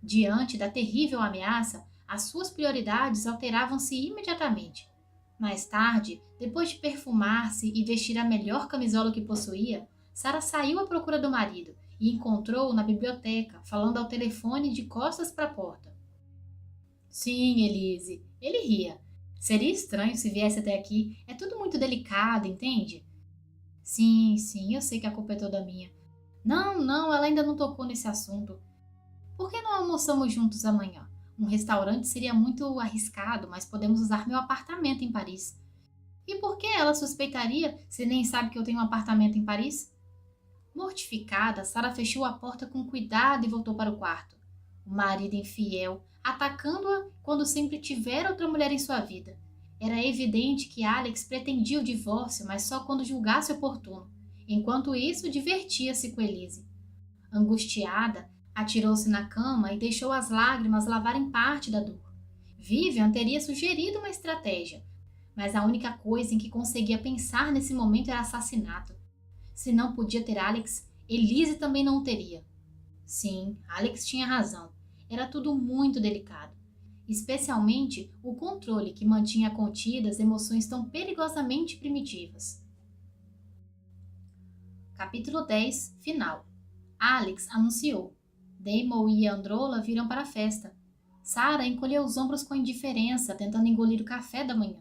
[SPEAKER 1] Diante da terrível ameaça, as suas prioridades alteravam-se imediatamente. Mais tarde, depois de perfumar-se e vestir a melhor camisola que possuía, Sara saiu à procura do marido e encontrou-o na biblioteca, falando ao telefone de costas para a porta. Sim, Elise, ele ria. Seria estranho se viesse até aqui. É tudo muito delicado, entende? Sim, eu sei que a culpa é toda minha. Não, ela ainda não tocou nesse assunto. Por que não almoçamos juntos amanhã? Um restaurante seria muito arriscado, mas podemos usar meu apartamento em Paris. E por que ela suspeitaria se nem sabe que eu tenho um apartamento em Paris? Mortificada, Sara fechou a porta com cuidado e voltou para o quarto. O marido infiel, atacando-a quando sempre tivera outra mulher em sua vida. Era evidente que Alex pretendia o divórcio, mas só quando julgasse oportuno. Enquanto isso, divertia-se com Elise. Angustiada, atirou-se na cama e deixou as lágrimas lavarem parte da dor. Vivian teria sugerido uma estratégia, mas a única coisa em que conseguia pensar nesse momento era assassinato. Se não podia ter Alex, Elise também não o teria. Sim, Alex tinha razão. Era tudo muito delicado. Especialmente o controle que mantinha contidas emoções tão perigosamente primitivas. Capítulo 10, final. Alex anunciou. Damon e Androla viram para a festa. Sara encolheu os ombros com indiferença, tentando engolir o café da manhã.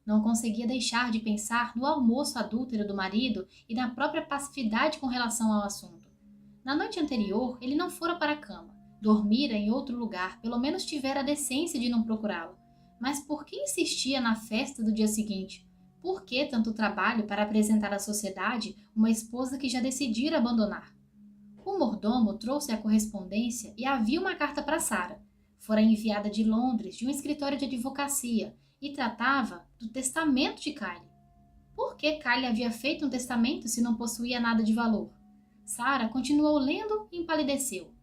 [SPEAKER 1] Não conseguia deixar de pensar no almoço adúltero do marido e na própria passividade com relação ao assunto. Na noite anterior, ele não fora para a cama. Dormira em outro lugar, pelo menos tivera a decência de não procurá-lo. Mas por que insistia na festa do dia seguinte? Por que tanto trabalho para apresentar à sociedade uma esposa que já decidira abandonar? O mordomo trouxe a correspondência e havia uma carta para Sara. Fora enviada de Londres, de um escritório de advocacia, e tratava do testamento de Kylie. Por que Kylie havia feito um testamento se não possuía nada de valor? Sara continuou lendo e empalideceu.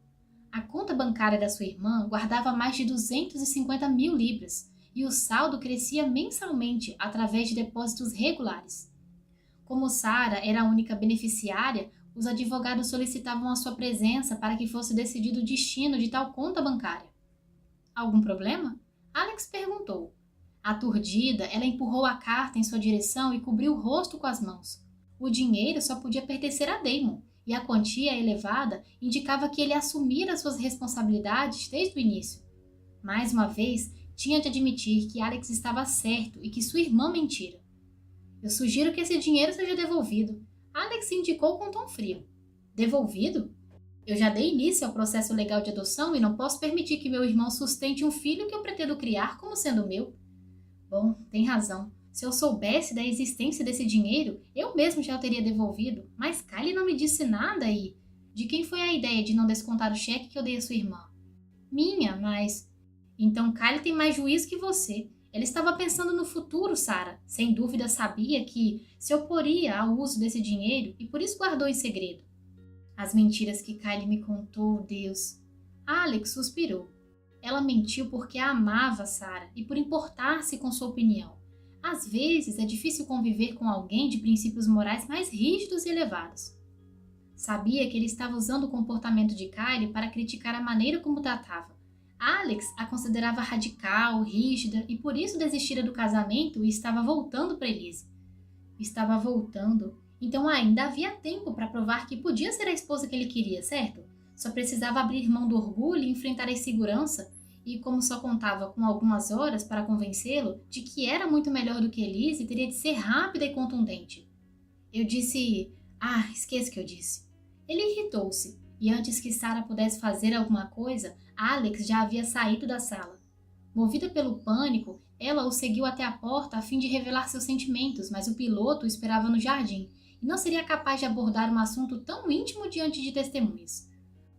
[SPEAKER 1] A conta bancária da sua irmã guardava mais de 250 mil libras e o saldo crescia mensalmente através de depósitos regulares. Como Sara era a única beneficiária, os advogados solicitavam a sua presença para que fosse decidido o destino de tal conta bancária. Algum problema? Alex perguntou. Aturdida, ela empurrou a carta em sua direção e cobriu o rosto com as mãos. O dinheiro só podia pertencer a Damon, e a quantia elevada indicava que ele assumira suas responsabilidades desde o início. Mais uma vez, tinha de admitir que Alex estava certo e que sua irmã mentira. Eu sugiro que esse dinheiro seja devolvido. Alex indicou com tom frio. Devolvido? Eu já dei início ao processo legal de adoção e não posso permitir que meu irmão sustente um filho que eu pretendo criar como sendo meu. Bom, tem razão. Se eu soubesse da existência desse dinheiro, eu mesmo já o teria devolvido, mas Kylie não me disse nada e... De quem foi a ideia de não descontar o cheque que eu dei à sua irmã? Minha, mas... Então Kylie tem mais juízo que você. Ela estava pensando no futuro, Sarah. Sem dúvida sabia que se oporia ao uso desse dinheiro e por isso guardou em segredo. As mentiras que Kylie me contou, Deus. Alex suspirou. Ela mentiu porque a amava, Sarah, e por importar-se com sua opinião. Às vezes é difícil conviver com alguém de princípios morais mais rígidos e elevados. Sabia que ele estava usando o comportamento de Kylie para criticar a maneira como tratava. Alex a considerava radical, rígida e por isso desistira do casamento e estava voltando para Elise. Estava voltando, então ainda havia tempo para provar que podia ser a esposa que ele queria, certo? Só precisava abrir mão do orgulho e enfrentar a insegurança, e como só contava com algumas horas para convencê-lo de que era muito melhor do que Elise, teria de ser rápida e contundente. Eu disse... esqueça que eu disse. Ele irritou-se, e antes que Sarah pudesse fazer alguma coisa, Alex já havia saído da sala. Movida pelo pânico, ela o seguiu até a porta a fim de revelar seus sentimentos, mas o piloto o esperava no jardim, e não seria capaz de abordar um assunto tão íntimo diante de testemunhas.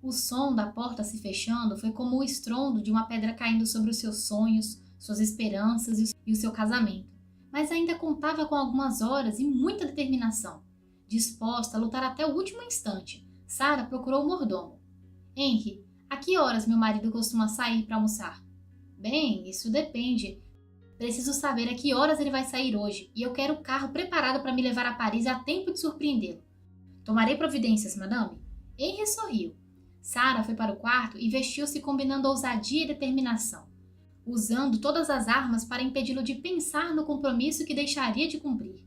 [SPEAKER 1] O som da porta se fechando foi como o estrondo de uma pedra caindo sobre os seus sonhos, suas esperanças e o seu casamento. Mas ainda contava com algumas horas e muita determinação. Disposta a lutar até o último instante, Sarah procurou o mordomo. Henry, a que horas meu marido costuma sair para almoçar? Bem, isso depende. Preciso saber a que horas ele vai sair hoje, e eu quero o carro preparado para me levar a Paris a tempo de surpreendê-lo. Tomarei providências, madame. Henry sorriu. Sarah foi para o quarto e vestiu-se combinando ousadia e determinação, usando todas as armas para impedi-lo de pensar no compromisso que deixaria de cumprir.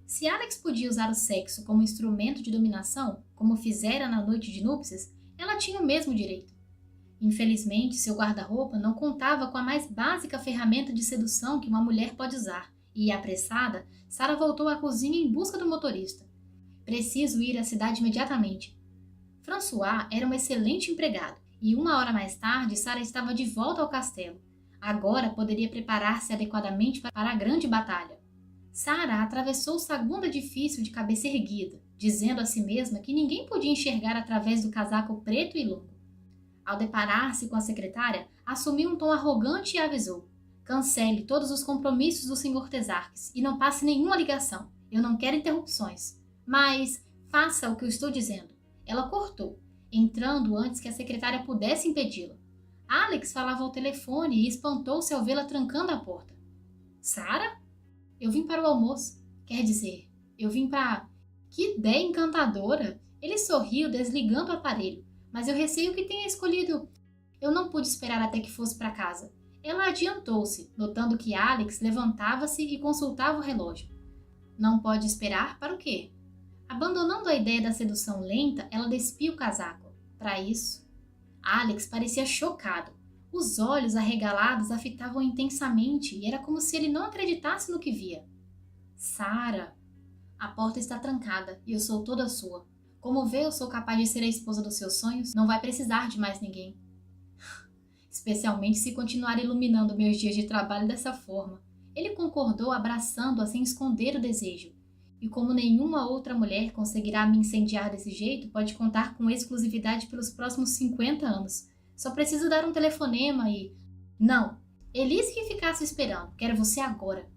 [SPEAKER 1] Se Alex podia usar o sexo como instrumento de dominação, como fizera na noite de núpcias, ela tinha o mesmo direito. Infelizmente, seu guarda-roupa não contava com a mais básica ferramenta de sedução que uma mulher pode usar, e, apressada, Sarah voltou à cozinha em busca do motorista. Preciso ir à cidade imediatamente. François era um excelente empregado, e 1 hora mais tarde Sarah estava de volta ao castelo. Agora poderia preparar-se adequadamente para a grande batalha. Sarah atravessou o saguão do edifício de cabeça erguida, dizendo a si mesma que ninguém podia enxergar através do casaco preto e longo. Ao deparar-se com a secretária, assumiu um tom arrogante e avisou: cancele todos os compromissos do Sr. Tesarques e não passe nenhuma ligação. Eu não quero interrupções. Mas faça o que eu estou dizendo. Ela cortou, entrando antes que a secretária pudesse impedi-la. Alex falava ao telefone e espantou-se ao vê-la trancando a porta. Sarah? Eu vim para o almoço. Quer dizer, eu vim para... Que ideia encantadora! Ele sorriu, desligando o aparelho. Mas eu receio que tenha escolhido... Eu não pude esperar até que fosse para casa. Ela adiantou-se, notando que Alex levantava-se e consultava o relógio. Não pode esperar para o quê? Abandonando a ideia da sedução lenta, ela despia o casaco. Para isso... Alex parecia chocado. Os olhos arregalados a fitavam intensamente e era como se ele não acreditasse no que via. Sarah, a porta está trancada e eu sou toda sua. Como vê, eu sou capaz de ser a esposa dos seus sonhos, não vai precisar de mais ninguém. Especialmente se continuar iluminando meus dias de trabalho dessa forma. Ele concordou, abraçando-a sem esconder o desejo. E como nenhuma outra mulher conseguirá me incendiar desse jeito, pode contar com exclusividade pelos próximos 50 anos. Só preciso dar um telefonema e... Não, Elise que ficasse esperando, quero você agora.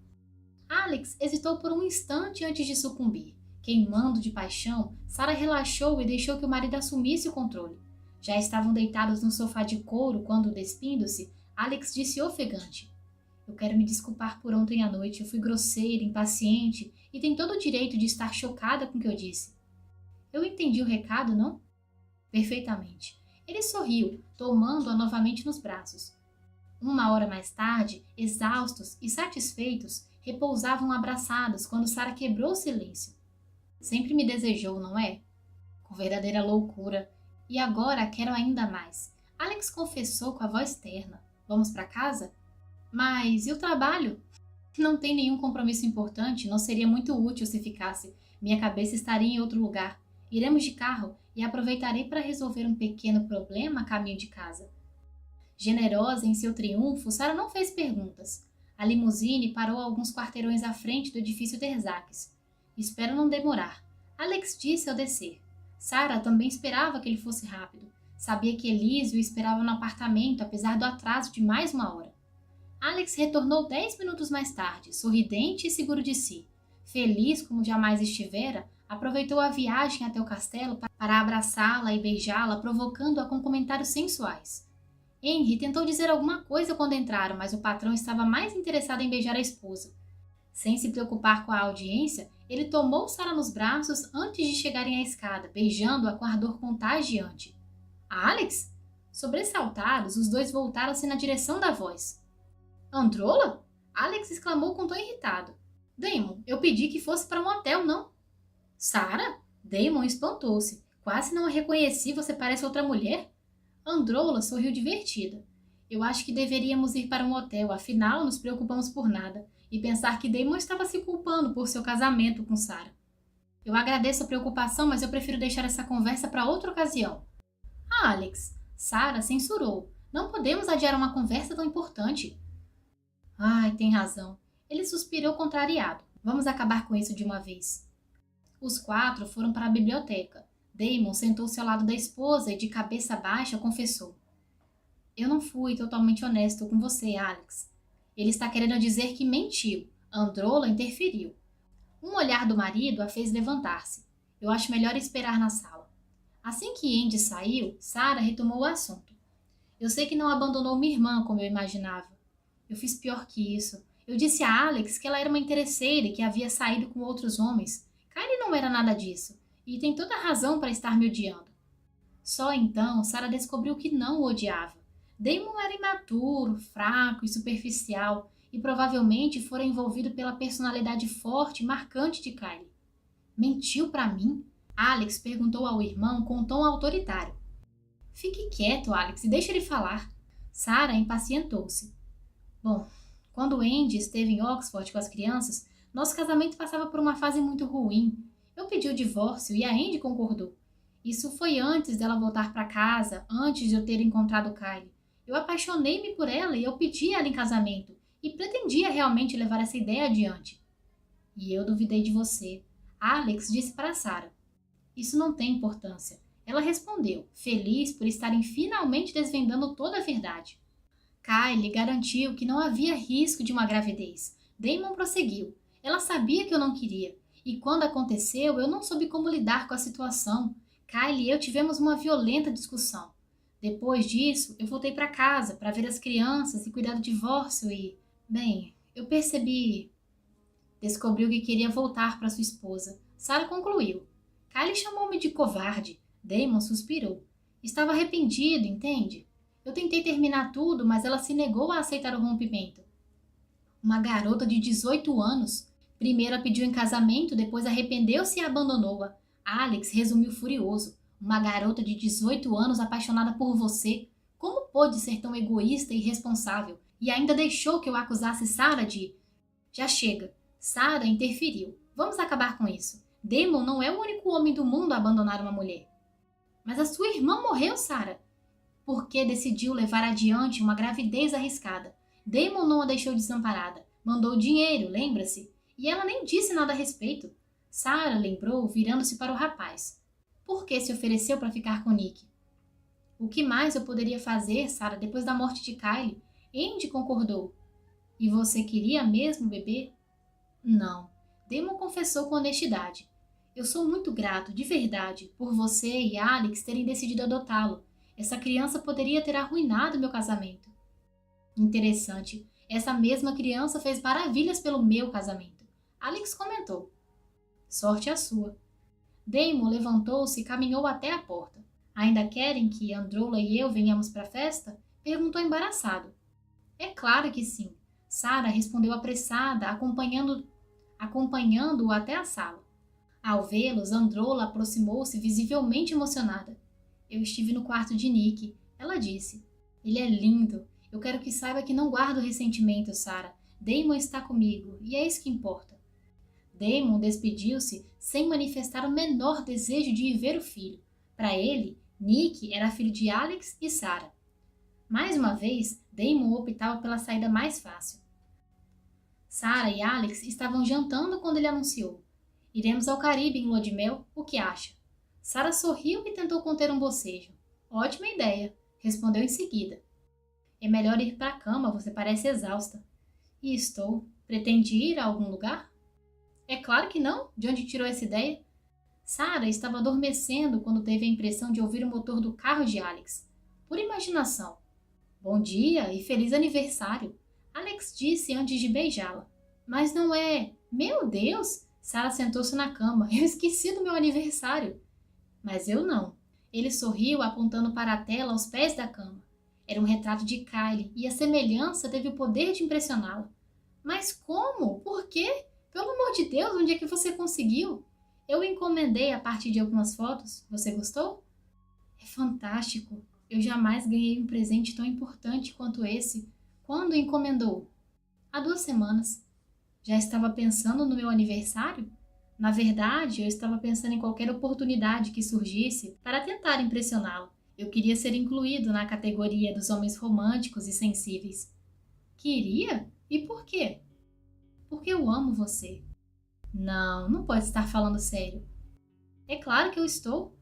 [SPEAKER 1] Alex hesitou por um instante antes de sucumbir. Queimando de paixão, Sarah relaxou e deixou que o marido assumisse o controle. Já estavam deitados no sofá de couro quando, despindo-se, Alex disse ofegante: eu quero me desculpar por ontem à noite, eu fui grosseira, impaciente e tem todo o direito de estar chocada com o que eu disse. Eu entendi o recado, não? Perfeitamente. Ele sorriu, tomando-a novamente nos braços. 1 hora mais tarde, exaustos e satisfeitos, repousavam abraçados quando Sarah quebrou o silêncio. Sempre me desejou, não é? Com verdadeira loucura. E agora quero ainda mais. Alex confessou com a voz terna. Vamos para casa? Mas e o trabalho? Não tem nenhum compromisso importante, não seria muito útil se ficasse. Minha cabeça estaria em outro lugar. Iremos de carro e aproveitarei para resolver um pequeno problema a caminho de casa. Generosa em seu triunfo, Sara não fez perguntas. A limusine parou a alguns quarteirões à frente do edifício Terzaques. Espero não demorar, Alex disse ao descer. Sara também esperava que ele fosse rápido. Sabia que Elise o esperava no apartamento, apesar do atraso de mais uma hora. Alex retornou 10 minutos mais tarde, sorridente e seguro de si. Feliz como jamais estivera, aproveitou a viagem até o castelo para abraçá-la e beijá-la, provocando-a com comentários sensuais. Henry tentou dizer alguma coisa quando entraram, mas o patrão estava mais interessado em beijar a esposa. Sem se preocupar com a audiência, ele tomou Sara nos braços antes de chegarem à escada, beijando-a com ardor contagiante. Alex? Sobressaltados, os dois voltaram-se na direção da voz. Androla? Alex exclamou com tom irritado. Damon, eu pedi que fosse para um hotel, não? Sara? Damon espantou-se. Quase não a reconheci, você parece outra mulher? Androla sorriu divertida. Eu acho que deveríamos ir para um hotel, afinal nos preocupamos por nada, e pensar que Damon estava se culpando por seu casamento com Sara. Eu agradeço a preocupação, mas eu prefiro deixar essa conversa para outra ocasião. Ah, Alex, Sara censurou. Não podemos adiar uma conversa tão importante. Ai, tem razão. Ele suspirou contrariado. Vamos acabar com isso de uma vez. Os 4 foram para a biblioteca. Damon sentou-se ao lado da esposa e, de cabeça baixa, confessou. Eu não fui totalmente honesto com você, Alex. Ele está querendo dizer que mentiu. Androla interferiu. Um olhar do marido a fez levantar-se. Eu acho melhor esperar na sala. Assim que Andy saiu, Sara retomou o assunto. Eu sei que não abandonou minha irmã como eu imaginava. Eu fiz pior que isso. Eu disse a Alex que ela era uma interesseira e que havia saído com outros homens. Kylie não era nada disso. E tem toda a razão para estar me odiando. Só então Sara descobriu que não o odiava. Damon era imaturo, fraco e superficial, e provavelmente fora envolvido pela personalidade forte e marcante de Kylie. Mentiu para mim? Alex perguntou ao irmão com um tom autoritário. Fique quieto, Alex, e deixe ele falar. Sara impacientou-se. Bom, quando Andy esteve em Oxford com as crianças, nosso casamento passava por uma fase muito ruim. Eu pedi o divórcio e a Andy concordou. Isso foi antes dela voltar para casa, antes de eu ter encontrado Kylie. Eu apaixonei-me por ela e eu pedi ela em casamento, e pretendia realmente levar essa ideia adiante. E eu duvidei de você. Alex disse para Sara. Isso não tem importância. Ela respondeu, feliz por estarem finalmente desvendando toda a verdade. Kylie garantiu que não havia risco de uma gravidez. Damon prosseguiu. Ela sabia que eu não queria. E quando aconteceu, eu não soube como lidar com a situação. Kylie e eu tivemos uma violenta discussão. Depois disso, eu voltei para casa para ver as crianças e cuidar do divórcio e... Bem, eu percebi... Descobriu que queria voltar para sua esposa. Sara concluiu. Kylie chamou-me de covarde. Damon suspirou. Estava arrependido, entende? Eu tentei terminar tudo, mas ela se negou a aceitar o rompimento. Uma garota de 18 anos... Primeiro a pediu em casamento, depois arrependeu-se e abandonou-a. Alex resumiu furioso. Uma garota de 18 anos apaixonada por você. Como pôde ser tão egoísta e irresponsável? E ainda deixou que eu acusasse Sara de... Já chega. Sara interferiu. Vamos acabar com isso. Damon não é o único homem do mundo a abandonar uma mulher. Mas a sua irmã morreu, Sara. Por que decidiu levar adiante uma gravidez arriscada? Damon não a deixou desamparada. Mandou dinheiro, lembra-se? E ela nem disse nada a respeito. Sara lembrou, virando-se para o rapaz. Por que se ofereceu para ficar com Nick? O que mais eu poderia fazer, Sara, depois da morte de Kylie? Andy concordou. E você queria mesmo bebê? Não. Damon confessou com honestidade. Eu sou muito grato, de verdade, por você e Alex terem decidido adotá-lo. Essa criança poderia ter arruinado meu casamento. Interessante. Essa mesma criança fez maravilhas pelo meu casamento. Alex comentou. Sorte a sua. Damon levantou-se e caminhou até a porta. Ainda querem que Androla e eu venhamos para a festa? Perguntou embaraçado. É claro que sim. Sara respondeu apressada, acompanhando-o até a sala. Ao vê-los, Androla aproximou-se visivelmente emocionada. Eu estive no quarto de Nick. Ela disse. Ele é lindo. Eu quero que saiba que não guardo ressentimento, Sara. Damon está comigo, e é isso que importa. Damon despediu-se sem manifestar o menor desejo de ir ver o filho. Para ele, Nick era filho de Alex e Sarah. Mais uma vez, Damon optava pela saída mais fácil. Sarah e Alex estavam jantando quando ele anunciou: "Iremos ao Caribe em lua de mel, o que acha?" Sarah sorriu e tentou conter um bocejo. "Ótima ideia", respondeu em seguida. "É melhor ir para a cama, você parece exausta." "E estou. Pretende ir a algum lugar?" "É claro que não. De onde tirou essa ideia?" Sarah estava adormecendo quando teve a impressão de ouvir o motor do carro de Alex. Por imaginação. "Bom dia e feliz aniversário", Alex disse antes de beijá-la. "Mas não é... Meu Deus!" Sarah sentou-se na cama. "Eu esqueci do meu aniversário." Mas eu não. Ele sorriu apontando para a tela aos pés da cama. Era um retrato de Kylie e a semelhança teve o poder de impressioná-la. "Mas como? Por quê? Pelo amor de Deus, onde é que você conseguiu?" "Eu encomendei a partir de algumas fotos. Você gostou?" "É fantástico. Eu jamais ganhei um presente tão importante quanto esse." "Quando encomendou?" "Há 2 semanas." "Já estava pensando no meu aniversário?" "Na verdade, eu estava pensando em qualquer oportunidade que surgisse para tentar impressioná-lo. Eu queria ser incluído na categoria dos homens românticos e sensíveis." "Queria? E por quê?" "Porque eu amo você." "Não, não pode estar falando sério." "É claro que eu estou.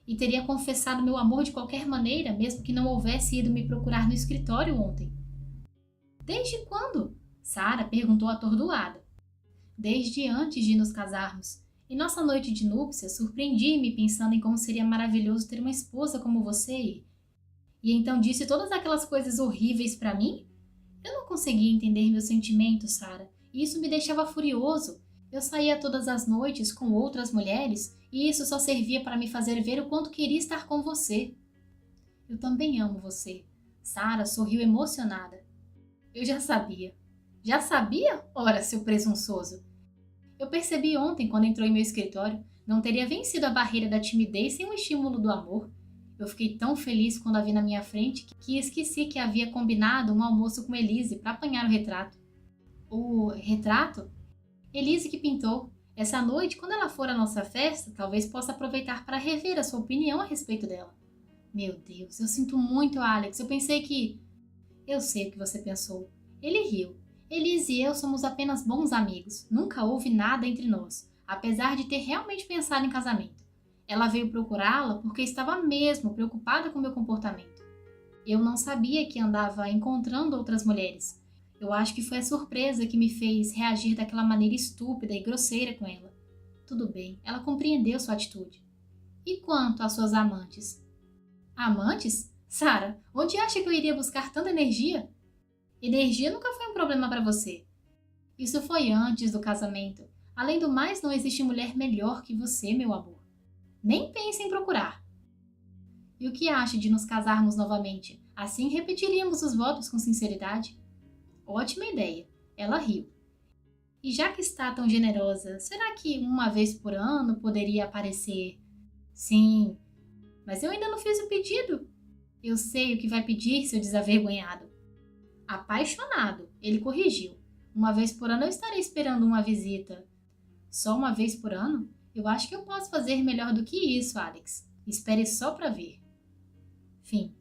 [SPEAKER 1] E teria confessado meu amor de qualquer maneira, mesmo que não houvesse ido me procurar no escritório ontem." "Desde quando?" Sarah perguntou atordoada. "Desde antes de nos casarmos. Em nossa noite de núpcias, surpreendi-me pensando em como seria maravilhoso ter uma esposa como você e então disse todas aquelas coisas horríveis para mim?" Eu não conseguia entender meus sentimentos, Sarah, e isso me deixava furioso. Eu saía todas as noites com outras mulheres e isso só servia para me fazer ver o quanto queria estar com você." "Eu também amo você." Sarah sorriu emocionada. "Eu já sabia." "Já sabia? Ora, seu presunçoso." "Eu percebi ontem, quando entrou em meu escritório, não teria vencido a barreira da timidez sem o estímulo do amor. Eu fiquei tão feliz quando a vi na minha frente que esqueci que havia combinado um almoço com Elise para apanhar o retrato." "O retrato?" "Elise que pintou. Essa noite, quando ela for à nossa festa, talvez possa aproveitar para rever a sua opinião a respeito dela." "Meu Deus, eu sinto muito, Alex. Eu pensei que..." "Eu sei o que você pensou." Ele riu. "Elise e eu somos apenas bons amigos. Nunca houve nada entre nós, apesar de ter realmente pensado em casamento. Ela veio procurá-la porque estava mesmo preocupada com meu comportamento. Eu não sabia que andava encontrando outras mulheres. Eu acho que foi a surpresa que me fez reagir daquela maneira estúpida e grosseira com ela." "Tudo bem, ela compreendeu sua atitude." "E quanto às suas amantes?" "Amantes? Sarah, onde acha que eu iria buscar tanta energia?" "Energia nunca foi um problema para você." "Isso foi antes do casamento. Além do mais, não existe mulher melhor que você, meu amor." "Nem pense em procurar." "E o que acha de nos casarmos novamente? Assim repetiríamos os votos com sinceridade." "Ótima ideia." Ela riu. "E já que está tão generosa, será que uma vez por ano poderia aparecer?" "Sim, mas eu ainda não fiz o pedido." "Eu sei o que vai pedir, seu desavergonhado." "Apaixonado," ele corrigiu. "Uma vez por ano eu estarei esperando uma visita." "Só uma vez por ano? Eu acho que eu posso fazer melhor do que isso, Alex. Espere só para ver." Fim.